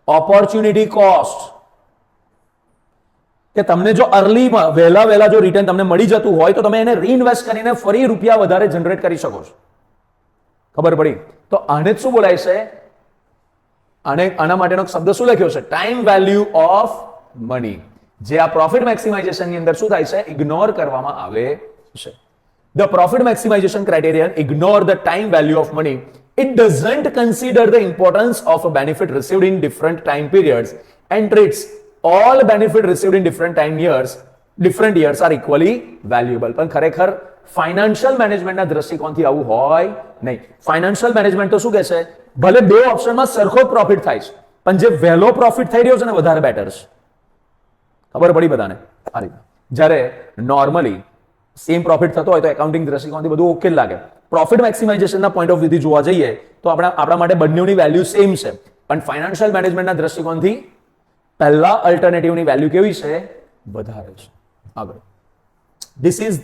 Opportunity cost. કે તમને જો અર્લીમાં વહેલા જો રિટર્ન તમને મળી જતું હોય તો તમે એને રીઇન્વેસ્ટ કરીને ફરી રૂપિયા વધારે જનરેટ કરી શકો છો. ખબર પડી? તો આને શું બોલાય છે? આના માટેનો શબ્દ શું લખ્યો છે? Time value of money. જે આ પ્રોફિટ મેક્સિમાઇઝેશનની અંદર શું થાય છે? ઇગ્નોર કરવામાં આવે છે. The profit maximization criterion ignore the time value of money. It doesn't consider the importance of a benefit received in different time periods and treats all benefit received in different years are equally valuable. પણ ખરેખર ફાઇનાન્શિયલ મેનેજમેન્ટના દ્રષ્ટિકોણથી આવું હોય નહીં. ફાઇનાન્શિયલ મેનેજમેન્ટ તો શું કહે છે? ભલે બે ઓપ્શનમાં સરખો જ પ્રોફિટ થાય છે પણ જે વહેલો પ્રોફિટ થઈ રહ્યો છે ને વધારે બેટર છે. ખબર પડી બધાને? આ રીતે જ્યારે નોર્મલી સેમ પ્રોફિટ થતો હોય તો એકાઉન્ટિંગ દ્રષ્ટિકોણથી બધું ઓકે લાગે. પ્રોફિટ મેક્સિમાઇઝેશનના પોઈન્ટ ઓફ વ્યૂથી જોવા જઈએ તો આપણા માટે બંનેની વેલ્યુ સેમ છે, પણ ફાઇનાન્શિયલ મેનેજમેન્ટના દ્રષ્ટિકોણથી પહેલા અલ્ટરનેટિવની વેલ્યુ કેવી છે? વધારે છે. આગળ, this is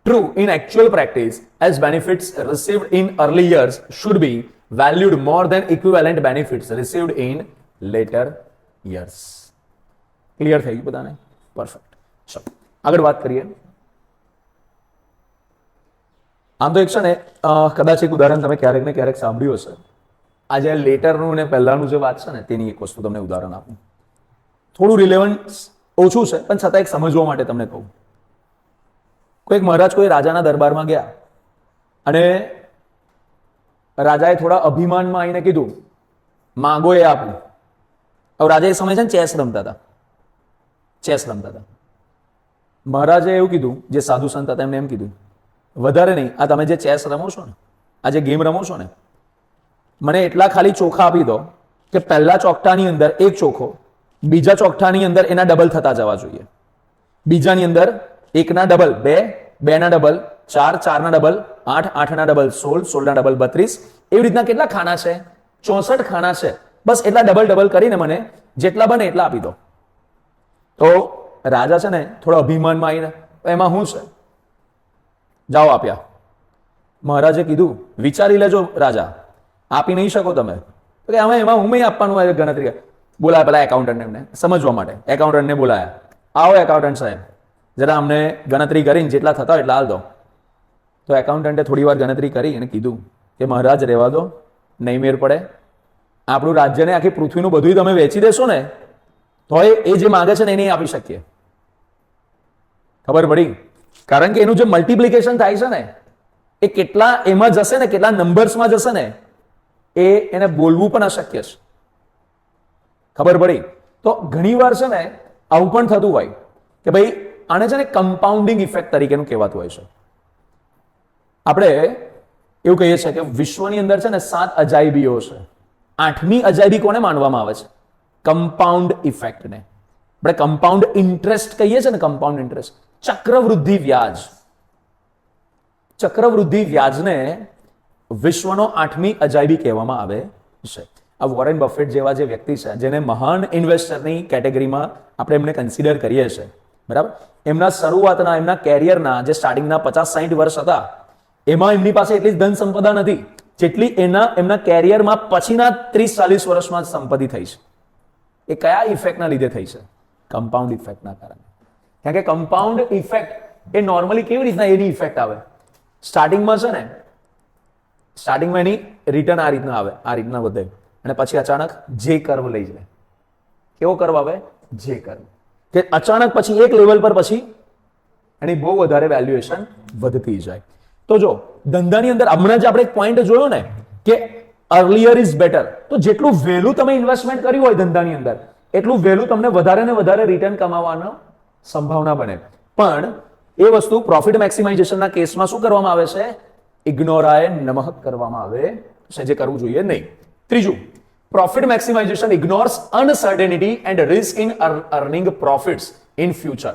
true in actual practice as benefits received in early years should be valued more than equivalent benefits received in later years. Clear થઈ ગયું બધાને? પરફેક્ટ. ચલો આગળ વાત કરીએ. આમ તો એક છે ને કદાચ એક ઉદાહરણ તમે ક્યારેક ને ક્યારેક સાંભળ્યું હશે. આજે લેટરનું ને પહેલાનું જે વાત છે ને તેની એક વસ્તુ તમને ઉદાહરણ આપું. થોડું રિલેવન્સ ઓછું છે પણ છતાં એક સમજવા માટે તમને કહું. કોઈક મહારાજ કોઈ રાજાના દરબારમાં ગયા અને રાજાએ થોડા અભિમાનમાં આવીને કીધું, માંગો એ આપું. હવે રાજા એ સમય છે ને ચેસ રમતા હતા. મહારાજે એવું કીધું, જે સાધુ સંત હતા એમને એમ કીધું, વધારે નહીં, આ તમે જે ચેસ રમો છો ને, આ જે ગેમ રમો છો ને, મને એટલા ખાલી ચોખા આપી દો કે પહેલા ચોકટાની અંદર એક ચોખો બીજા ચોકટાની અંદર એના ડબલ થતા જવા જોઈએ, બીજાની અંદર એકના ડબલ 2, 2 ના ડબલ 4, 4 ના ડબલ 8, 8 ના ડબલ 16, 16 ના ડબલ 32. એવી રીતના કેટલા ખાના છે? 64 ખાના છે. બસ એટલા ડબલ કરીને મને જેટલા બને એટલા આપી દો. તો રાજા છે ને થોડો અભિમાનમાં આવીને, એમાં શું છે? જાઓ આપ્યા. મહારાજે કીધું, વિચારી લેજો રાજા, આપી નહીં શકો તમે. તો કે એમાં હું આપવાનું હોય ગણતરી. બોલાયા પેલા એકાઉન્ટન્ટ, એમને સમજવા માટે એકાઉન્ટન્ટને બોલાયા. આવો એકાઉન્ટન્ટ સાહેબ, જરા અમને ગણતરી કરીને જેટલા થતા હોય એટલા હાલ દો. તો એકાઉન્ટન્ટે થોડી વાર ગણતરી કરી અને કીધું કે મહારાજ રહેવા દો, નહીં મેર પડે. આપણું રાજ્યને આખી પૃથ્વીનું બધું તમે વેચી દેશો ને તો એ જે માંગે છે ને એ નહીં આપી શકીએ. ખબર પડી? કારણ કે એનું જે મલ્ટિપ્લિકેશન થાય છે ને એ કેટલા એમાં જશે ને, કેટલા નંબર્સમાં જશે ને, એને બોલવું પણ અશક્ય છે. ખબર પડી? તો ઘણી વાર છે ને આવું પણ થતું હોય કે ભાઈ આને છે ને કમ્પાઉન્ડિંગ ઇફેક્ટ તરીકેનું કહેવાતું હોય છે. આપણે એવું કહીએ છીએ કે વિશ્વની અંદર છે ને 7 અજાયબીઓ છે. આઠમી અજાયબી કોને માનવામાં આવે છે? કમ્પાઉન્ડ ઇફેક્ટને. આપણે કમ્પાઉન્ડ ઇન્ટરેસ્ટ કહીએ છીએ ને, કમ્પાઉન્ડ ઇન્ટરેસ્ટ, ચક્રવૃદ્ધિ વ્યાજ. ચક્રવૃદ્ધિ વ્યાજને વિશ્વનો આઠમી અજાયબી કહેવામાં આવે છે. આ વોરેન બફેટ જેવા જે વ્યક્તિ છે, જેને મહાન ઇન્વેસ્ટરની કેટેગરીમાં આપણે એમને કન્સિડર કરીએ છીએ, બરાબર, એમના શરૂઆતના, એમના કેરિયરના જે સ્ટાર્ટિંગના 50-60 વર્ષ હતા, એમાં એમની પાસે એટલી ધન સંપદા નથી જેટલી એમના કેરિયરમાં પછીના 30-40 વર્ષમાં સંપત્તિ થઈ છે. એ કયા ઇફેક્ટના લીધે થઈ છે? કમ્પાઉન્ડ ઇફેક્ટના કારણે. કારણ કે કમ્પાઉન્ડ ઇફેક્ટ એ નોર્મલી કેવી રીતના એની ઇફેક્ટ આવે? સ્ટાર્ટિંગમાં છે ને, સ્ટાર્ટિંગમાં એની રિટર્ન આ રીતના આવે, આ રીતના વધે, અને પછી અચાનક જે કર્વ લઈ જાય. કેવો કર્વ આવે? જે કર્વ. કે અચાનક પછી એક લેવલ પર પછી એની બહુ વધારે વેલ્યુએશન વધતી જાય. તો જો ધંધાની અંદર હમણાં જ આપણે એક પોઈન્ટ જોયો ને કે અર્લિયર ઇઝ બેટર. તો જેટલું વહેલું તમે ઇન્વેસ્ટમેન્ટ કર્યું હોય ધંધાની અંદર, એટલું વહેલું તમને વધારે ને વધારે રિટર્ન કમાવાનો સંભાવના બને. પણ એ વસ્તુ પ્રોફિટ મેક્સિમાઇઝેશનના કેસમાં શું કરવામાં આવે છે? ઇગ્નોરાય નમઃ કરવામાં આવે છે, જે કરવું જોઈએ નહીં. ત્રીજું, profit maximization ignores uncertainty and risk in earning profits in future.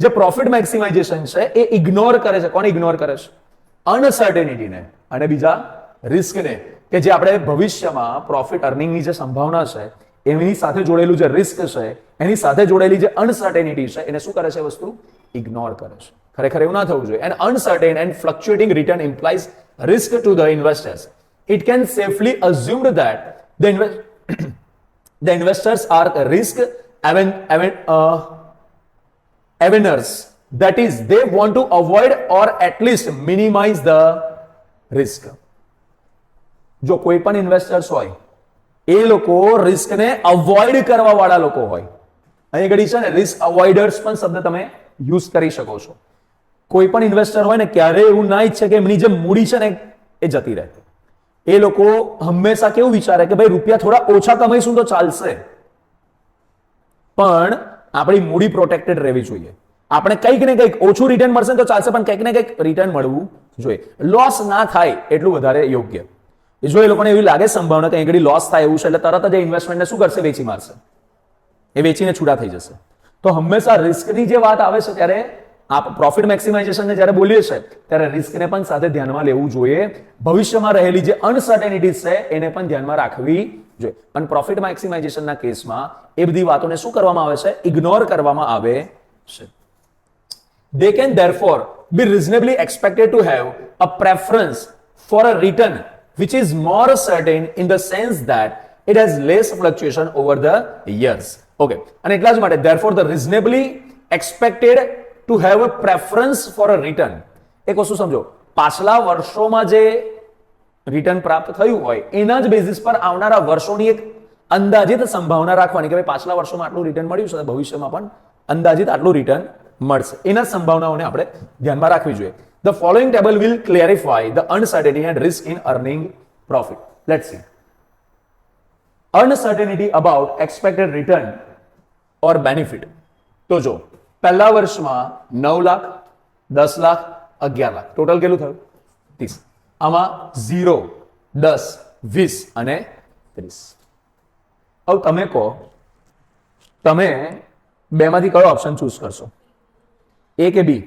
જે પ્રોફિટ મેક્સિમાઇઝેશન છે એ ઇગ્નોર કરે છે. કોને ઇગ્નોર કરે છે? અનસર્ટેનિટીને અને બીજા રિસ્કને, કે જે આપણે ભવિષ્યમાં પ્રોફિટ અર્નિંગની જે સંભાવના છે એની સાથે જોડેલું જે રિસ્ક છે, એની સાથે જોડેલી જે અનસર્ટેનિટી છે, એને શું કરે છે? વસ્તુ ઇગ્નોર કરે છે. ખરેખર એવું ના થવું જોઈએ. And uncertain and fluctuating return implies risk to the investors. It can safely assume that the investors are risk averse. That is, they want to avoid or at least minimize the risk. જો કોઈ પણ ઇન્વેસ્ટર્સ હોય એ લોકો રિસ્કને અવોઇડ કરવા વાળા લોકો હોય. અહીં ઘડી છે ને, રિસ્ક અવોઇડર્સ પણ શબ્દ તમે યુઝ કરી શકો છો. કોઈ પણ ઇન્વેસ્ટર હોય ને, ક્યારે એવું ના ઈચ્છે કે એમની જે મૂડી છે ને એ જતી રહે. એ લોકો હંમેશા કેવું વિચારે કે ભાઈ રૂપિયા થોડા ઓછા કમાઈશું તો ચાલશે, પણ આપણી મૂડી પ્રોટેક્ટેડ રહેવી જોઈએ. આપણે કંઈક ને કંઈક ઓછું રિટર્ન મળશે તો ચાલશે, પણ કંઈક ને કંઈક રિટર્ન મળવું જોઈએ. લોસ ના થાય એટલું વધારે યોગ્ય. જો એ લોકોને એવી લાગે સંભાવના કે અહીં લોસ થાય એવું છે, એટલે તરત જ ઇન્વેસ્ટમેન્ટને શું કરશે? વેચી મારશે. એ વેચીને છૂટા થઈ જશે. તો હંમેશા રિસ્કની જે વાત આવે છે ત્યારે પ્રોફિટ મેક્સિમાઇઝેશનને જ્યારે બોલીએ છીએ ત્યારે રિસ્કને પણ સાથે ધ્યાનમાં લેવું જોઈએ. ભવિષ્યમાં રહેલી જે અનસર્ટેનિટીઝ છે એને પણ ધ્યાનમાં રાખવી જોઈએ. પણ પ્રોફિટ મેક્સિમાઇઝેશનના કેસમાં એ બધી વાતોને શું કરવામાં આવે છે? ઇગ્નોર કરવામાં આવે છે. They can therefore be reasonably expected to have a preference for a return which is more certain in the sense that it has less fluctuation over the years. Okay. અને એટલા જ માટે therefore the reasonably expected to have a preference for a return. એક વસ્તુ સમજો, પાછલા વર્ષોમાં જે રિટર્ન પ્રાપ્ત થયું હોય એના જ બેઝિસ પર આવનારા વર્ષોની એક અંદાજિત સંભાવના રાખવાની કે ભાઈ પાછલા વર્ષોમાં આટલું રિટર્ન મળ્યું છે, ભવિષ્યમાં પણ અંદાજિત આટલું રિટર્ન મળશે. એના સંભાવનાઓને આપણે ધ્યાનમાં રાખવી જોઈએ. The following table will clarify the uncertainty and risk in earning profit. Let's see. Uncertainty about expected return or benefit. તો જો પહેલા વર્ષમાં 9 લાખ, 10 લાખ, 11 લાખ, ટોટલ કેટલું થયું? 30. આમાં 0, 10, 20 અને 30. હવે તમે કહો, તમે બેમાંથી કયો ઓપ્શન ચૂઝ કરશો? એ કે બી?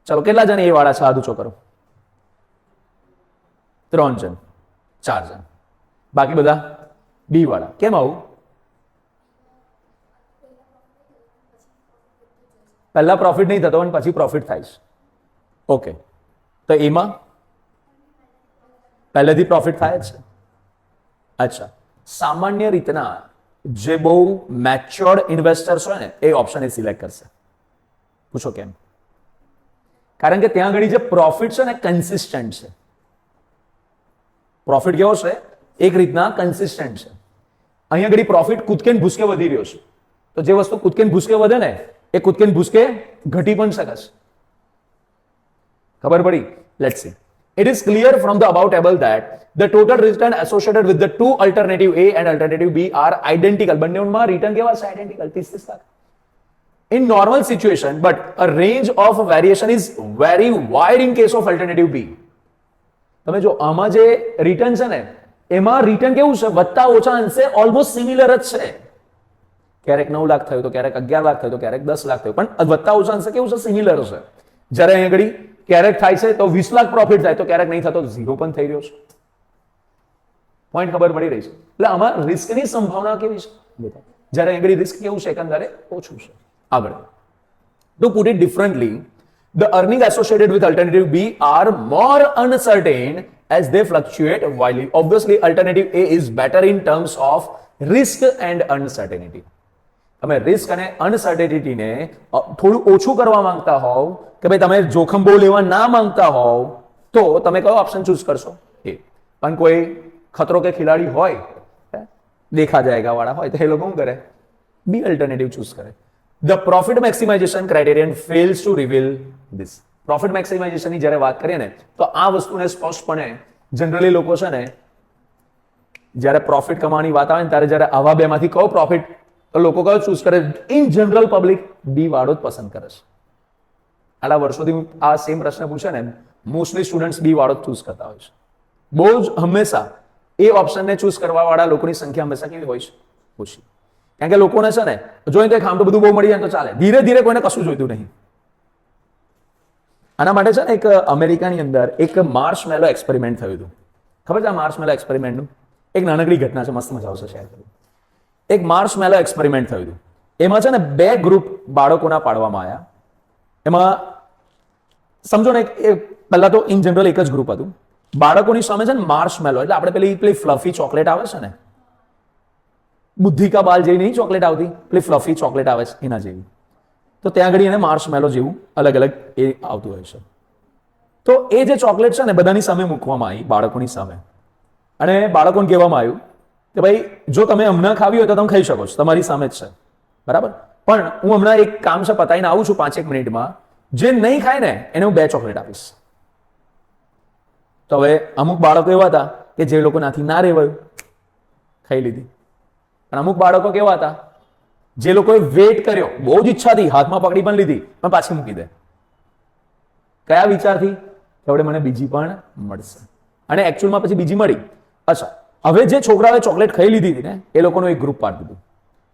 ચલો, કેટલા જણ એ વાળા છે? હાથ ઊંચો કરો. 3 જણ, 4 જણ. બાકી બધા બી વાળા. કેમ આવું? પહેલા પ્રોફિટ નહીં થતો અને પછી પ્રોફિટ થાય છે. ઓકે, તો એમાં પહેલેથી પ્રોફિટ થાય છે. અચ્છા, સામાન્ય રીતના જે બહુ મેચ્યોર્ડ ઇન્વેસ્ટર્સ હોય ને એ ઓપ્શન એ સિલેક્ટ કરશે. પૂછો કેમ? કારણ કે ત્યાં આગળ જે પ્રોફિટ છે ને કન્સિસ્ટન્ટ છે. પ્રોફિટ કેવો છે? એક રીતના કન્સિસ્ટન્ટ છે. અહીંયા આગળ પ્રોફિટ કૂદકે ને ભૂસકે વધી રહ્યો છે. તો જે વસ્તુ કૂદકે ને ભૂસકે વધે ને એ કૂદકે ને ભૂસકે ઘટી પણ શકે છે. ખબર પડી? Let's see. It is clear from the above table that the total return associated with the two alternative A and alternative B are identical. બંનેમાં રિટર્ન કેવા છે? Identical, 30 lakh. In normal situation, but a range of variation is very wide in case of alternative B. તમે જો આમાં જે રિટર્ન છે ને એમાં રિટર્ન કેવું છે? વધતા ઓછા અંશે ઓલમોસ્ટ સિમિલર જ છે. ક્યારેક 9 લાખ થયું તો ક્યારેક 11 લાખ થયું તો ક્યારેક 10 લાખ થયું, પણ વધતા ઓછા અંશે કેવું છે? સિમિલર છે. જ્યારે અહીં આગળ ક્યારેક થાય છે તો 20 લાખ પ્રોફિટ થાય તો ક્યારેક નહીં થતો, ઝીરો પણ થઈ રહ્યો છે. પોઈન્ટ ખબર પડી રહી છે? એટલે આમાં રિસ્કની સંભાવના કેવી છે? જ્યારે અહીં આગળ રિસ્ક કેવું છે? એકંદરે ઓછું છે. આગળ to put it differently, the earning associated with alternative B are more uncertain as they fluctuate wildly. Obviously, alternative A is better in terms of risk and uncertainty. તમે રિસ્ક અને અનસર્ટેનિટીને થોડું ઓછું કરવા માંગતા હોવ કે ભાઈ તમે જોખમ બહુ લેવા ના માંગતા હોવ તો તમે કયો ઓપ્શન ચૂઝ કરશો? એ. પણ કોઈ ખતરો કે ખિલાડી હોય, દેખા જાયગા વાળા હોય તો એ લોકો શું કરે? બી અલ્ટરનેટિવ ચૂઝ કરે. The profit maximization criterion fails to reveal this. Profit maximization ની જ્યારે વાત કરીએ ને તો આ વસ્તુને સ્પષ્ટપણે જનરલી લોકો છે ને જ્યારે પ્રોફિટ કમાવાની વાત આવે ને ત્યારે જ્યારે આવા બેમાંથી કયો પ્રોફિટ તો લોકો કયો ચૂઝ કરે? ઇન જનરલ પબ્લિક બી વાળો જ પસંદ કરે છે. આટલા વર્ષોથી આ સેમ પ્રશ્ન પૂછે ને મોસ્ટલી સ્ટુડન્ટ્સ બી વાળો જ ચૂઝ કરતા હોય છે. બહુ જ હંમેશા એ ઓપ્શનને ચૂઝ કરવા વાળા લોકોની સંખ્યા હંમેશા કેવી હોય છે? ઓછી. કારણ કે લોકોને છે ને જોઈને તો ખામ તો બધું બહુ મળી જાય તો ચાલે, ધીરે ધીરે કોઈને કશું જોઈતું નહીં. આના માટે છે ને એક અમેરિકાની અંદર એક માર્શમેલો એક્સપેરિમેન્ટ થયું હતું. ખબર છે આ માર્શમેલો એક્સપેરિમેન્ટનું? એક નાનકડી ઘટના છે, મસ્ત મજા આવશે શેર કરું. એક માર્શમેલો એક્સપેરિમેન્ટ થયું હતું. એમાં છે ને 2 ગ્રુપ બાળકોના પાડવામાં આવ્યા. એમાં સમજો ને પહેલા તો ઇન જનરલ એક જ ગ્રુપ હતું. બાળકોની સામે છે ને માર્શમેલો એટલે આપણે પેલી ફ્લફી ચોકલેટ આવે છે ને, બુદ્ધિ કા બાલ જેવી નહીં ચોકલેટ આવતી, પેલી ફ્લફી ચોકલેટ આવે છે એના જેવી. તો ત્યાં આગળ એને માર્શમેલો જેવું અલગ અલગ એ આવતું હોય છે. તો એ જે ચોકલેટ છે ને બધાની સામે મૂકવામાં આવી, બાળકોની સામે. અને બાળકોને કહેવામાં આવ્યું કે ભાઈ જો તમે હમણાં ખાવી હોય તો તમે ખાઈ શકો છો, તમારી સામે જ છે, બરાબર? પણ હું હમણાં એક કામ છે પતાવીને આવું છું 5-1 મિનિટમાં, જે નહીં ખાય ને એને હું 2 ચોકલેટ આપીશ. તો હવે અમુક બાળકો એવા હતા કે જે લોકો નાથી ના રહેવાયું, ખાઈ લીધી. અને અમુક બાળકો કેવા હતા જે લોકોએ વેટ કર્યો, બહુ જ ઈચ્છાથી હાથમાં પકડી પણ લીધી પણ પાછી મૂકી દે. કયા વિચારથી? કે હવે મને બીજી પણ મળશે. અને એકચ્યુઅલમાં પછી બીજી મળી. અચ્છા, હવે જે છોકરાઓએ ચોકલેટ ખાઈ લીધી હતી ને એ લોકોનું એક ગ્રુપ પાડી દીધું,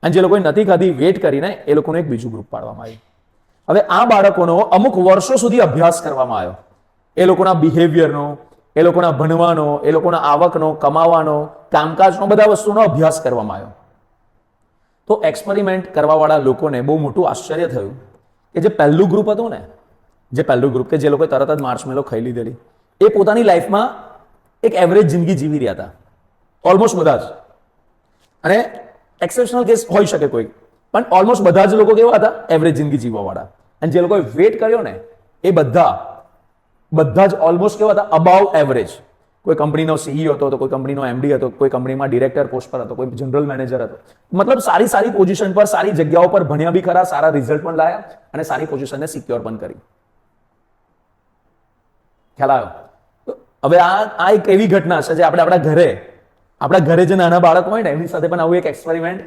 અને જે લોકોએ નથી ખાધી વેટ કરીને એ લોકોનું એક બીજું ગ્રુપ પાડવામાં આવ્યું. હવે આ બાળકોનો અમુક વર્ષો સુધી અભ્યાસ કરવામાં આવ્યો. એ લોકોના બિહેવિયરનો, એ લોકોના ભણવાનો, એ લોકોના આવકનો, કમાવાનો, કામકાજનો, બધા વસ્તુનો અભ્યાસ કરવામાં આવ્યો. તો એક્સપેરિમેન્ટ કરવાવાળા લોકોને બહુ મોટું આશ્ચર્ય થયું કે જે પહેલું ગ્રુપ હતું ને, જે પહેલું ગ્રુપ કે જે લોકોએ તરત જ માર્શમેલો ખાઈ લીધેલી, એ પોતાની લાઈફમાં એક એવરેજ જિંદગી જીવી રહ્યા હતા, ઓલમોસ્ટ બધા જ. અને એક્સેપ્શનલ કેસ હોઈ શકે કોઈ, પણ ઓલમોસ્ટ બધા જ લોકો કેવા હતા? એવરેજ જિંદગી જીવવાવાળા. અને જે લોકોએ વેટ કર્યો ને એ બધા જ ઓલમોસ્ટ કેવા હતા? અબાવ એવરેજ. કોઈ કંપનીનો સીઈઓ હતો, તો કોઈ કંપનીનો એમડી હતો, કોઈ કંપનીમાં ડિરેક્ટર પોસ્ટ પર હતો, કોઈ જનરલ મેનેજર હતો. મતલબ સારી સારી પોઝિશન પર, સારી જગ્યાઓ પર ભણ્યા બી ખરા, સારા રિઝલ્ટ પણ લાયા અને સારી પોઝિશનને સિક્યોર પણ કરી. ખ્યાલ આવ્યો? હવે આ એક એવી ઘટના છે જે આપણા ઘરે જે નાના બાળકો હોય ને એમની સાથે પણ આવું એક એક્સપેરિમેન્ટ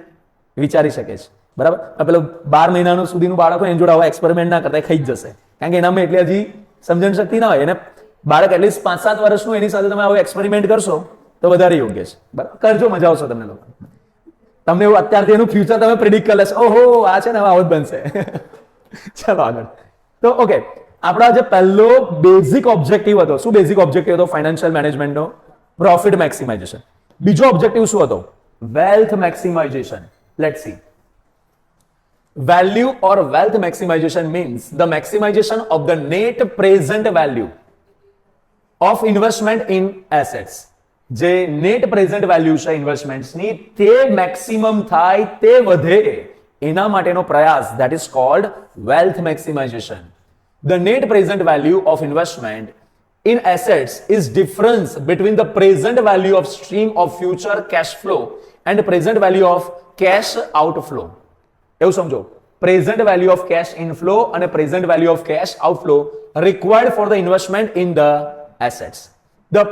વિચારી શકે છે, બરાબર? પેલો 12 મહિનાનું સુધીનું બાળક હોય એની જોડે આવા એક્સપેરિમેન્ટ ના કરતા ખાઈ જ જશે, કારણ કે એનામાં એટલી હજી સમજણ શક્તિ ના હોય. એને બાળક એટલીસ્ટ 5-7 વર્ષનું, એની સાથે તમે આવો એક્સપેરિમેન્ટ કરશો તો વધારે યોગ્ય છે, બરાબર? કરજો, મજા આવશે તમને લોકો. તમને એવું અત્યારથી એનું ફ્યુચર તમે પ્રિડિક્ટ કરી લેશો, ઓહો આ છે ને આવો જ બનશે. ચાલો આગળ. તો ઓકે, આપણા જે પહેલો બેઝિક ઓબ્જેક્ટિવ હતો, શું બેઝિક ઓબ્જેક્ટિવ હતો ફાઇનાન્શિયલ મેનેજમેન્ટનો? Profit maximization. બીજો ઓબ્જેક્ટિવ શું હતો? Wealth maximization. Let's see. Value or wealth maximization means the maximization of the net present value of investment in assets. જે નેટ પ્રેઝન્ટ વેલ્યુ છે ઇન્વેસ્ટમેન્ટ્સની તે મેક્સિમમ થાય, તે વધે, એના માટેનો પ્રયાસ, that is called wealth maximization. The net present value of investment in assets is difference between the present value of stream of future cash flow and present value of cash outflow. એવું સમજો, present value of cash inflow અને present value of cash outflow required for the investment in the assets. The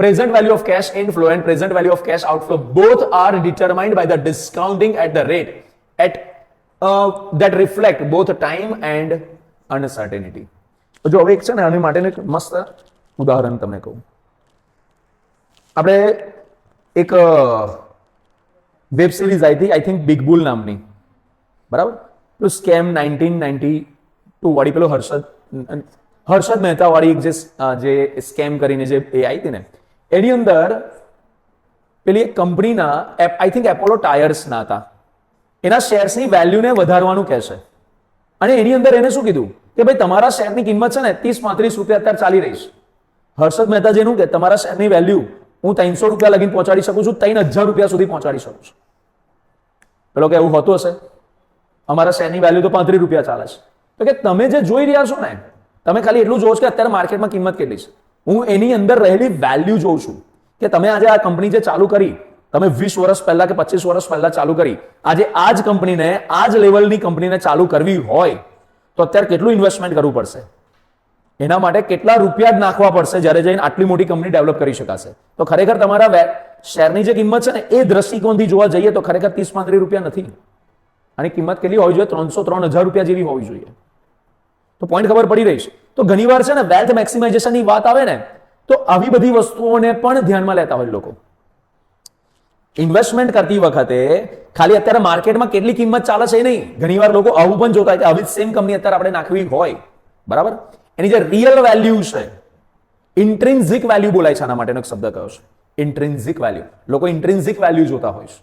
present value of cash inflow and present value of cash outflow both are determined by the discounting at the rate at that reflect both time and uncertainty. જો હવે એક છે ને આની માટેનું એક મસ્ત ઉદાહરણ તમને કહું. આપણે એક વેબ સિરીઝ આવી હતી, આઈ થિંક બિગ બુલ નામની, બરાબર? પેલું સ્કેમ 1992 વાળી, પેલો હર્ષદ મહેતા વાળી એક જે સ્કેમ કરીને જે એ આવી હતી ને, એની અંદર પેલી એક કંપનીના આઈ થિંક એપોલો ટાયર્સના હતા, એના શેર્સની વેલ્યુને વધારવાનું કહે છે. અને એની અંદર એને શું કીધું કે ભાઈ તમારા શેરની કિંમત છે ને 30-35 રૂપિયા અત્યારે ચાલી રહી છે. હર્ષદ મહેતા જેનું કે તમારા શેરની વેલ્યુ હું 300 રૂપિયા લગીને પહોંચાડી શકું છું, 3000 રૂપિયા સુધી પહોંચાડી શકું છું. પેલો કે એવું હોતું હશે, અમારા શેરની વેલ્યુ તો 35 રૂપિયા ચાલે છે. તો કે તમે જે જોઈ રહ્યા છો ને, તમે ખાલી એટલું જોવો છો કે અત્યારે માર્કેટમાં કિંમત કેટલી છે. હું એની અંદર રહેલી વેલ્યુ જોઉં છું કે તમે આજે આ કંપની જે ચાલુ કરી, તમે 20 વર્ષ પહેલા કે 25 વર્ષ પહેલા ચાલુ કરી, આજે આ જ કંપનીને, આ જ લેવલની કંપનીને ચાલુ કરવી હોય તો અત્યારે કેટલું ઇન્વેસ્ટમેન્ટ કરવું પડશે, એના માટે કેટલા રૂપિયા જ નાખવા પડશે જ્યારે જઈને આટલી મોટી કંપની ડેવલપ કરી શકાશે. તો ખરેખર તમારા શેરની જે કિંમત છે ને એ દ્રષ્ટિકોણથી જોવા જઈએ તો ખરેખર 30-35 રૂપિયા નથી. આની કિંમત કેટલી હોવી જોઈએ? 300-3000 રૂપિયા જેવી હોવી જોઈએ. તો પોઈન્ટ ખબર પડી રહી છે. તો ઘણીવાર છે ને વેલ્થ મેક્સિમાઇઝેશનની વાત આવે ને તો આવી બધી વસ્તુઓને પણ ધ્યાનમાં લેતા હોય લોકો. ઇન્વેસ્ટમેન્ટ કરતી વખતે ખાલી અત્યારે માર્કેટમાં કેટલી કિંમત ચાલે છે એ નહીં, ઘણીવાર લોકો આવું પણ જોતા હોય કે આવી સેમ કંપની અત્યારે આપણે નાખવી હોય, બરાબર, એની જે રિયલ વેલ્યુ છે, ઇન્ટ્રિન્સિક વેલ્યુ બોલાય છે, આના માટેનો એક શબ્દ કયો છે? ઇન્ટ્રિન્સિક વેલ્યુ. લોકો ઇન્ટ્રિન્સિક વેલ્યુ જોતા હોય છે.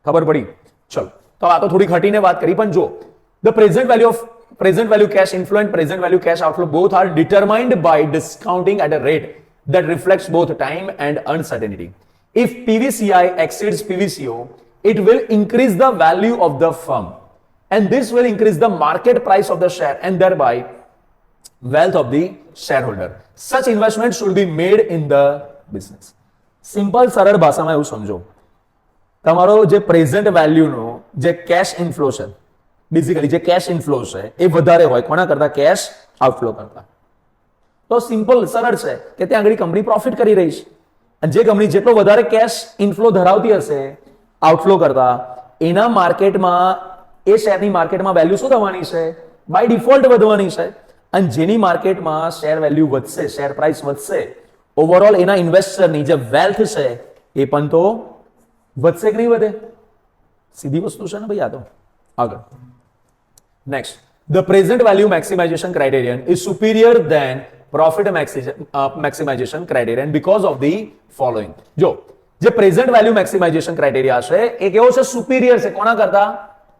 ખબર પડી? ચલો, તો આ તો થોડી ઘટીને વાત કરી, પણ જો the present value cash inflow and present value cash outflow both are determined by discounting at a rate that reflects both time and uncertainty. If PVCI exceeds PVCO, it will increase the value of the firm, and this will increase the market price of the share and thereby wealth of the shareholder. Such investment should be made in the business. Simple સરળ ભાષામાં એવું સમજો, તમારો જે પ્રેઝન્ટ વેલ્યુનો જે કેશ ઇનફ્લો છે, બેઝિકલી જે કેશ ઇનફ્લો છે એ વધારે હોય કોના કરતા? કેશ આઉટફ્લો કરતા. તો સિમ્પલ સરળ છે કે ત્યાં આગળ કંપની પ્રોફિટ કરી રહી છે, અને જે કંપની જેટલો વધારે કેશ ઇનફ્લો ધરાવતી હશે આઉટફ્લો કરતા, એના માર્કેટમાં, એ શેરની માર્કેટમાં વેલ્યુ શું થવાની છે? બાય ડિફોલ્ટ વધવાની છે. અને જેની માર્કેટમાં શેર વેલ્યુ વધશે, શેર પ્રાઇસ વધશે, ઓવરઓલ એના ઇન્વેસ્ટરની જે વેલ્થ છે એ પણ તો વધશે કે નહીં વધે? સીધી વસ્તુ છે ને ભાઈ આ તો. આગળ next, the present value maximization criterion is superior than profit maximization criterion because of the following. જો જે પ્રેઝન્ટ વેલ્યુ મેક્સિમાઇઝેશન ક્રાઇટેરિયા છે એ કેવો છે? સુપીરિયર છે. કોના કરતા?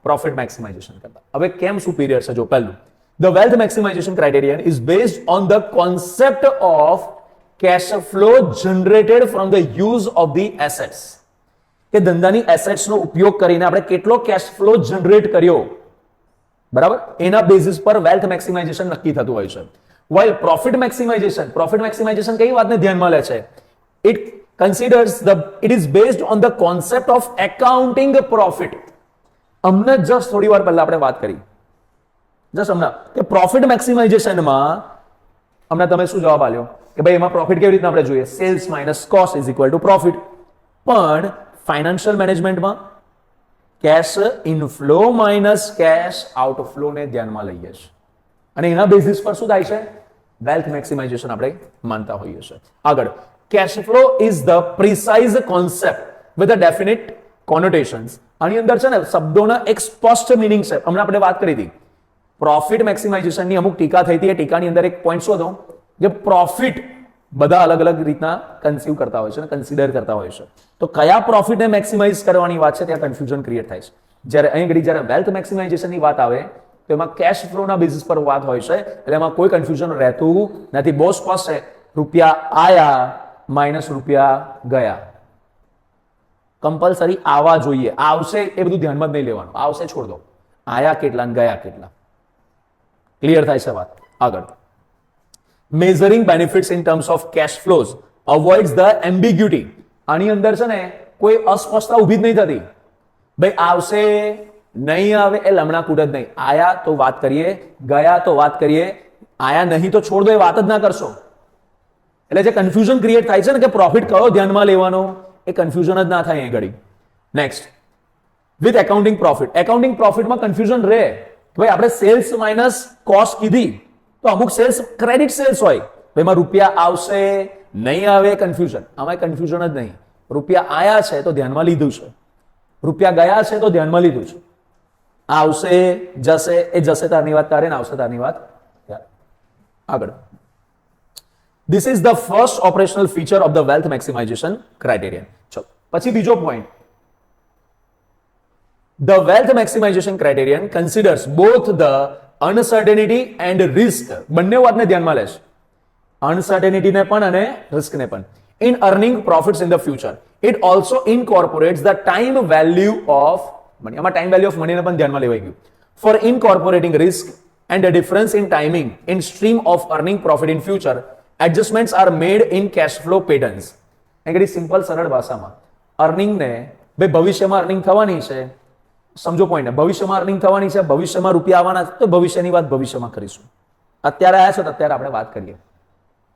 પ્રોફિટ મેક્સિમાઇઝેશન કરતા. હવે કેમ સુપીરિયર છે? જો પહેલું, the wealth maximization criterion is based on the concept of cash flow generated from the use of the assets. કે ધંધાની એસેટ્સ નો ઉપયોગ કરીને આપણે કેટલો કેશ ફ્લો જનરેટ કર્યો, બરાબર, એના બેસિસ પર વેલ્થ મેક્સિમાઇઝેશન નક્કી થતું હોય છે. while profit maximization કઈ વાતને ધ્યાનમાં લે છે? it is based on the concept of accounting profit. અમને જસ્ટ થોડી વાર પહેલા આપણે વાત કરી કે પ્રોફિટ મેક્સિમાઇઝેશનમાં હમણાં તમે શું જવાબ આપ્યો કે ભાઈ એમાં પ્રોફિટ કેવી રીતના આપણે જોઈએ? Sales minus cost is equal to profit. પણ ફાઇનાન્શિયલ મેનેજમેન્ટમાં cash inflow minus cash outflow ને ધ્યાનમાં લઈએ છીએ, અને એના બેસિસ પર શું થાય છે? વેલ્થ મેક્સિમાઇઝેશન આપણે માનતા હોઈએ છીએ. આગળ, cash flow is the precise concept with a definite connotations. આની અંદર છે ને શબ્દોના એક સ્પષ્ટ મિનિંગ છે. હમણાં આપણે વાત કરી હતી પ્રોફિટ મેક્સિમાઇઝેશનની અમુક ટીકા થઈ હતી. એ ટીકાની અંદર એક પોઈન્ટ શું હતો કે પ્રોફિટ બધા અલગ અલગ રીતના કન્સીવ કરતા હોય છે અને કન્સિડર કરતા હોય છે. તો કયા પ્રોફિટને મેક્સિમાઇઝ કરવાની વાત છે ત્યાં કન્ફ્યુઝન ક્રિએટ થાય છે. જ્યારે અહીં ઘડી જ્યારે વેલ્થ મેક્સિમાઇઝેશનની વાત આવે તો એમાં કેશ ફ્લોના બેસિસ પર વાત હોય છે, એટલે એમાં કોઈ કન્ફ્યુઝન રહેતું નથી. બહુ સ્પષ્ટ છે, રૂપિયા આયા માઇનસ રૂપિયા ગયા. કમ્પલસરી આવવા જોઈએ, આવશે એ બધું ધ્યાનમાં જ નહીં લેવાનું, આવશે છોડ દો, આયા કેટલા ને ગયા કેટલા. ક્લિયર થાય છે વાત? આગળ, measuring benefits in terms of cash flows avoids the ambiguity. આની અંદર છે ને કોઈ અસ્પષ્ટતા ઊભી જ નહીં થતી. ભાઈ આવશે નહીં આવે એ લમણા કૂટ જ નહીં. આયા તો વાત કરીએ, ગયા તો વાત કરીએ, આયા નહીં તો છોડ દો એ વાત જ ના કરશો. એટલે જે કન્ફ્યુઝન ક્રિએટ થાય છે ને કે પ્રોફિટ કયો ધ્યાનમાં લેવાનો, એ કન્ફ્યુઝન જ ના થાય અહીં ઘડી. Next, with accounting profit. Accounting પ્રોફિટમાં કન્ફ્યુઝન રહે. ભાઈ આપણે સેલ્સ માઇનસ કોસ્ટ કીધી તો અમુક સેલ્સ ક્રેડિટ સેલ્સ હોય, એમાં રૂપિયા આવશે નહીં આવે કન્ફ્યુઝન. આમાં કન્ફ્યુઝન જ નહીં. રૂપિયા આયા છે તો ધ્યાનમાં લીધું છે, રૂપિયા ગયા છે તો ધ્યાનમાં લીધું છે. આવશે જશે, એ જશે તારની વાત તારે ને આવશે તારની વાત ત્યારે. આગળ, this is the first operational feature of the wealth maximization criterion. ચલો પછી બીજો point, the wealth maximization criterion considers both the uncertainty and risk, બંને વાતને ધ્યાનમાં લેશે, અનસર્ટેનિટીને પણ અને રિસ્કને પણ. In earning profits in the future it also incorporates the time value of money. આમાં ટાઈમ વેલ્યુ ઓફ મનીને પણ ધ્યાનમાં લેવાઈ ગયું. For incorporating risk and a difference in timing in stream of earning profit in future adjustments are made in cash flow patterns. એટલે સિમ્પલ સરળ ભાષામાં અર્નિંગને, ભાઈ ભવિષ્યમાં અર્નિંગ થવાની છે, સમજો પોઈન્ટ, ભવિષ્યમાં અર્નિંગ થવાની છે, ભવિષ્યમાં રૂપિયા આવવાના છે, તો ભવિષ્યની વાત ભવિષ્યમાં કરીશું. અત્યારે આવ્યા છે તો અત્યારે આપણે વાત કરીએ,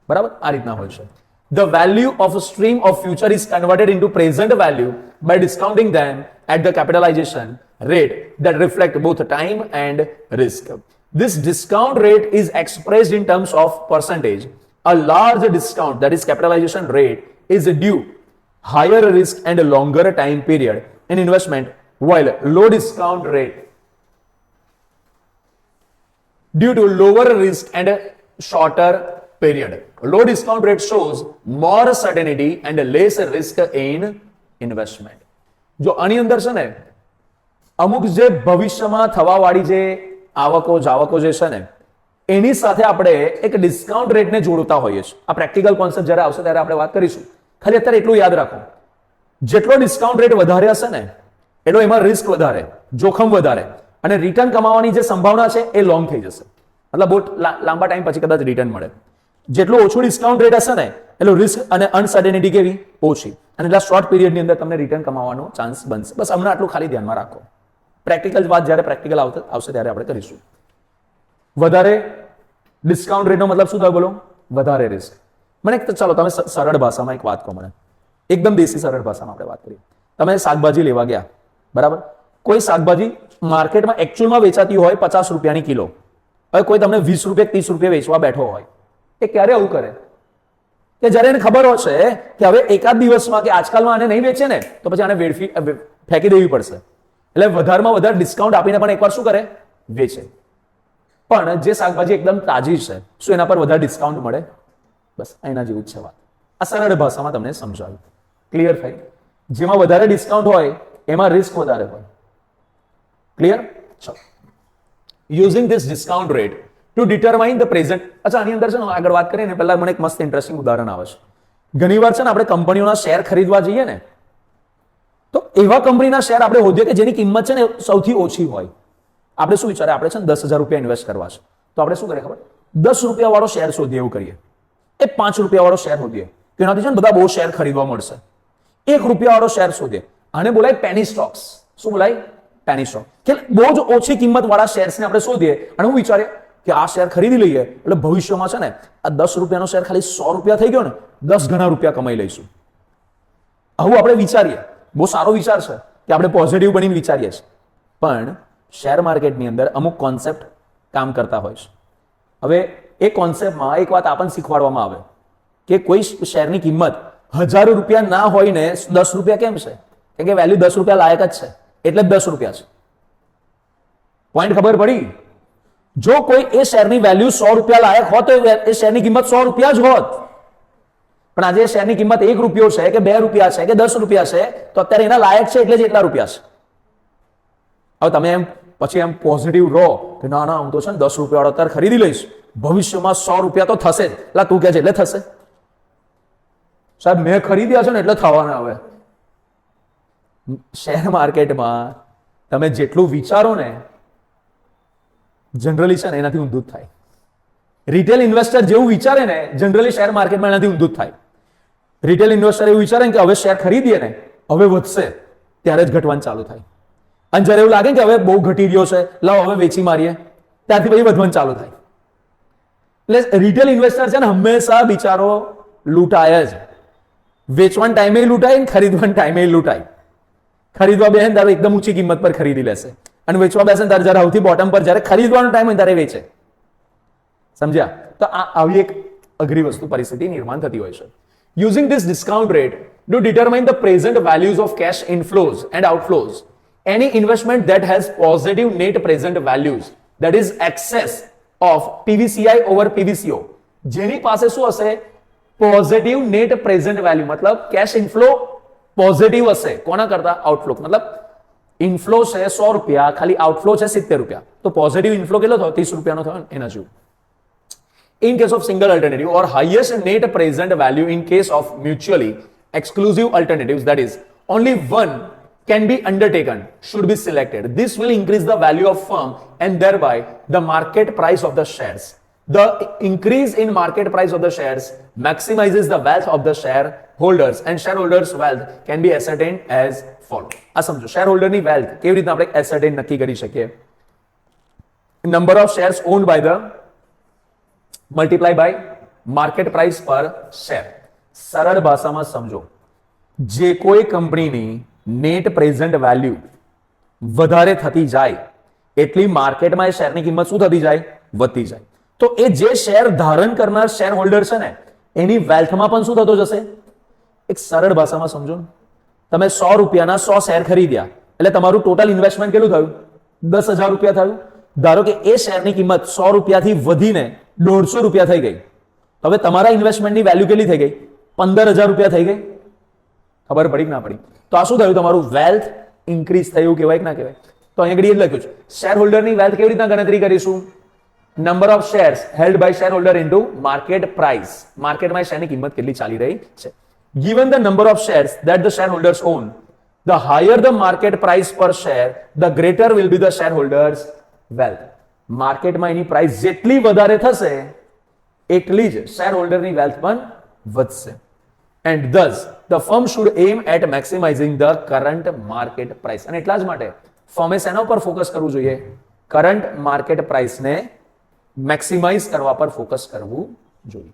બરાબર? આ રીતના હોય છે. The value of a stream of future is converted into present value by discounting them at the capitalization rate that reflect both time and risk. This discount rate is expressed in terms of percentage. A large discount, that is capitalization rate, is due higher risk and a longer time period in investment, while low discount rate due to lower risk and a shorter period. Low discount rate shows more certainty and less risk in investment. જો આની અંદર છે ને અમુક જે ભવિષ્યમાં થવાવાળી જે આવકો જાવકો જે છે ને એની સાથે આપણે એક ડિસ્કાઉન્ટ રેટને જોડતા હોઈએ છીએ. આ પ્રેક્ટિકલ કોન્સેપ્ટ જ્યારે આવશે ત્યારે આપણે વાત કરીશું. ખાલી અત્યારે એટલું યાદ રાખો, જેટલો ડિસ્કાઉન્ટ રેટ વધારે હશે ને એટલો એમાં રિસ્ક વધારે, જોખમ વધારે, અને રિટર્ન કમાવાની જે સંભાવના છે એ લોંગ થઈ જશે. મતલબ બહુ લાંબા ટાઈમ પછી કદાચ રિટર્ન મળે. જેટલું ઓછું ડિસ્કાઉન્ટ રેટ હશે ને એટલું રિસ્ક અને અનસર્ટેનિટી કેવી ઓછી, અને એટલા શોર્ટ પીરિયડની અંદર તમને રિટર્ન કમાવાનો ચાન્સ બનશે. બસ હમણાં આટલું ખાલી ધ્યાનમાં રાખો. પ્રેક્ટિકલ વાત જ્યારે પ્રેક્ટિકલ આવશે ત્યારે આપણે કરીશું. વધારે ડિસ્કાઉન્ટ રેટનો મતલબ શું થાય બોલો? વધારે રિસ્ક. મને ચાલો તમે સરળ ભાષામાં એક વાત કહો, મને એકદમ દેશી સરળ ભાષામાં આપણે વાત કરીએ. તમે શાકભાજી લેવા ગયા, બરાબર? કોઈ શાકભાજી માર્કેટમાં એકચ્યુઅલમાં વેચાતી હોય 50 રૂપિયાની કિલો, હવે કોઈ તમને 20 રૂપિયા 30 રૂપિયા વેચવા બેઠો હોય, એ ક્યારે આવું કરે કે જ્યારે એને ખબર હશે કે હવે એકાદ દિવસમાં કે આજકાલમાં આને નહીં વેચે ને તો પછી આને ફેંકી દેવી પડશે, એટલે વધારેમાં વધારે ડિસ્કાઉન્ટ આપીને પણ એકવાર શું કરે? વેચે. પણ જે શાકભાજી એકદમ તાજી છે, શું એના પર વધારે ડિસ્કાઉન્ટ મળે? બસ એના જેવું જ છે વાત. આ સરળ ભાષામાં તમને સમજાવ્યું. ક્લિયર થઈ? જેમાં વધારે ડિસ્કાઉન્ટ હોય એમાં રિસ્ક વધારે હોય. ક્લિયર? ચલો, using this discount rate two determine the present. અચ્છા, આની અંદર છે ને આગળ વાત કરીએ ને પહેલા મને એક મસ્ત ઇન્ટરેસ્ટિંગ ઉદાહરણ આવે છે. ઘણીવાર છે ને આપણે કંપનીઓના શેર ખરીદવા જઈએ ને તો એવા કંપનીના શેર આપણે હોઈએ કે જેની કિંમત છે ને સૌથી ઓછી હોય. આપણે શું વિચારે? આપણે છે ને 10,000 રૂપિયા ઇન્વેસ્ટ કરવા છે, તો આપણે શું કરીએ ખબર? 10 રૂપિયા વાળો શેર શોધીએ, એવું કરીએ. એ 5 રૂપિયા વાળો શેર શોધીએ કે એનાથી છે ને બધા બહુ શેર ખરીદવા મળશે. 1 રૂપિયા વાળો શેર શોધીએ, આને બોલાય પેની સ્ટોક્સ. શું બોલાય? Penny stock. કે બહુ જ ઓછી કિંમત વાળા શેર્સને આપણે શોધીએ અને હું વિચારીએ કે આ શેર ખરીદી લઈએ એટલે ભવિષ્યમાં છે ને આ 10 રૂપિયાનો શેર ખાલી 100 રૂપિયા થઈ ગયો ને 10 ગણા રૂપિયા કમાઈ લઈશું. આવું આપણે વિચારીએ. બહુ સારો વિચાર છે કે આપણે પોઝિટિવ બનીને વિચારીએ છીએ, પણ શેર માર્કેટની અંદર અમુક કોન્સેપ્ટ કામ કરતા હોય છે. હવે એ કોન્સેપ્ટમાં એક વાત આપણને શીખવાડવામાં આવે કે કોઈ શેરની કિંમત 1000 રૂપિયા ના હોય ને 10 રૂપિયા કેમ છે? કે વેલ્યુ 10 રૂપિયા લાયક જ છે એટલે 10 રૂપિયા છે. પોઈન્ટ ખબર પડી? જો કોઈ એ શેરની વેલ્યુ 100 રૂપિયા લાયક હોત તો એ શેરની કિંમત 100 રૂપિયા જ હોત. પણ આજે શેરની કિંમત 1 રૂપિયો છે કે 2 રૂપિયા છે કે 10 રૂપિયા છે તો અત્યારે એના લાયક છે એટલે જ એટલા રૂપિયા છે. હવે તમે એમ પછી એમ પોઝિટિવ રહો કે ના ના હું તો છે ને 10 રૂપિયા વાળો અત્યારે ખરીદી લઈશ, ભવિષ્યમાં 100 રૂપિયા તો થશે જ. એટલે તું કહે છે એટલે થશે? સાહેબ મેં ખરીદ્યા છે ને એટલે થવાના. હવે શેર માર્કેટમાં તમે જેટલું વિચારો ને જનરલી છે ને એનાથી ઊંધું થાય. રિટેલ ઇન્વેસ્ટર જેવું વિચારે ને જનરલી શેર માર્કેટમાં એનાથી ઊંધું થાય. રિટેલ ઇન્વેસ્ટર એવું વિચારે કે હવે શેર ખરીદીએ ને હવે વધશે ત્યારે જ ઘટવાનું ચાલુ થાય, અને જ્યારે એવું લાગે કે હવે બહુ ઘટી રહ્યો છે લાવ હવે વેચી મારીએ ત્યારથી પછી વધવાનું ચાલુ થાય. એટલે રિટેલ ઇન્વેસ્ટર છે ને હંમેશા બિચારો લૂંટાય જ. વેચવાના ટાઈમે લૂંટાય ને ખરીદવાના ટાઈમે લૂંટાય. ખરીદવા બેસે ત્યારે એકદમ ઊંચી કિંમત પર ખરીદી લેશે અને વેચવા બેસે ત્યારે જરા સૌથી બોટમ પર જ્યારે ખરીદવાનો ટાઈમ હોય ત્યારે વેચે. સમજ્યા? તો આ આવી એક અઘરી વસ્તુ પરિસ્થિતિ નિર્માણ થતી હોય છે. Using this discount rate to determine the present values of cash inflows and outflows. Any investment that has positive net present values, that is excess of PVCI over PVCO, જેની પાસે શું હશે? પોઝિટિવ નેટ પ્રેઝન્ટ વેલ્યુ, મતલબ કેશ ઇનફ્લો પોઝિટિવ હશે કોના કરતા? આઉટફ્લો. મતલબ ઇનફ્લો છે 100 રૂપિયા, ખાલી આઉટફ્લો છે 70 રૂપિયા, તો પોઝિટિવ ઇનફ્લો કેટલો થયો? 30 રૂપિયાનો થયો એના જેવું. In case of single alternative or highest net present value in case of mutually exclusive alternatives, that is only one can be undertaken, should be selected. This will increase the value of firm and thereby the market price of the shares. The increase in market price of the shares maximizes the wealth of the shareholders, and shareholders' wealth can be ascertained as follows. આ સમજો, shareholder ની wealth કેવી રીતના આપણે ascertain નક્કી કરી શકીએ? Number of shares owned by the multiply by market price per share. સરળ ભાષામાં સમજો, જે કોઈ કંપનીની નેટ પ્રેઝન્ટ વેલ્યુ વધારે થતી જાય એટલી માર્કેટમાં એ શેરની કિંમત શું થતી જાય? વધતી જાય. તો એ જે શેર ધારણ કરનાર શેર હોલ્ડર છે ને એની વેલ્થમાં પણ શું થતો જશે? એક સરળ ભાષામાં સમજો, તમે 100 રૂપિયાના 100 શેર ખરીદ્યા એટલે તમારું ટોટલ ઇન્વેસ્ટમેન્ટ કેટલું થયું? 10,000 રૂપિયા થયું. ધારો કે એ શેરની કિંમત 100 રૂપિયાથી વધીને 150 રૂપિયા થઈ ગઈ, હવે તમારા ઇન્વેસ્ટમેન્ટની વેલ્યુ કેટલી થઈ ગઈ? 15,000 રૂપિયા થઈ ગઈ. ખબર પડી કે ના પડી? તો આ શું થયું? તમારું વેલ્થ ઇન્ક્રીઝ થયું, કહેવાય કે ના કહેવાય? તો અહીંયા આગળ એ લખ્યું છે, શેર હોલ્ડરની વેલ્થ કેવી રીતના ગણતરી કરીશું? Number of shares held by share holder into market price. માર્કેટમાં શેરની કિંમત કેટલી ચાલી રહી છે? Given the number of shares that the shareholders own, the higher the market price per share, the greater will be the shareholders' wealth. માર્કેટમાં એની પ્રાઇસ જેટલી વધારે થશે એટલી જ શેર હોલ્ડરની વેલ્થ પણ વધશે. And thus the firm should aim at maximizing the current market price. અને એટલા જ માટે ફર્મે શેના ઉપર ફોકસ કરવું જોઈએ? કરંટ માર્કેટ પ્રાઇસને મેક્સિમાઇઝ કરવા પર ફોકસ કરવું જોઈએ.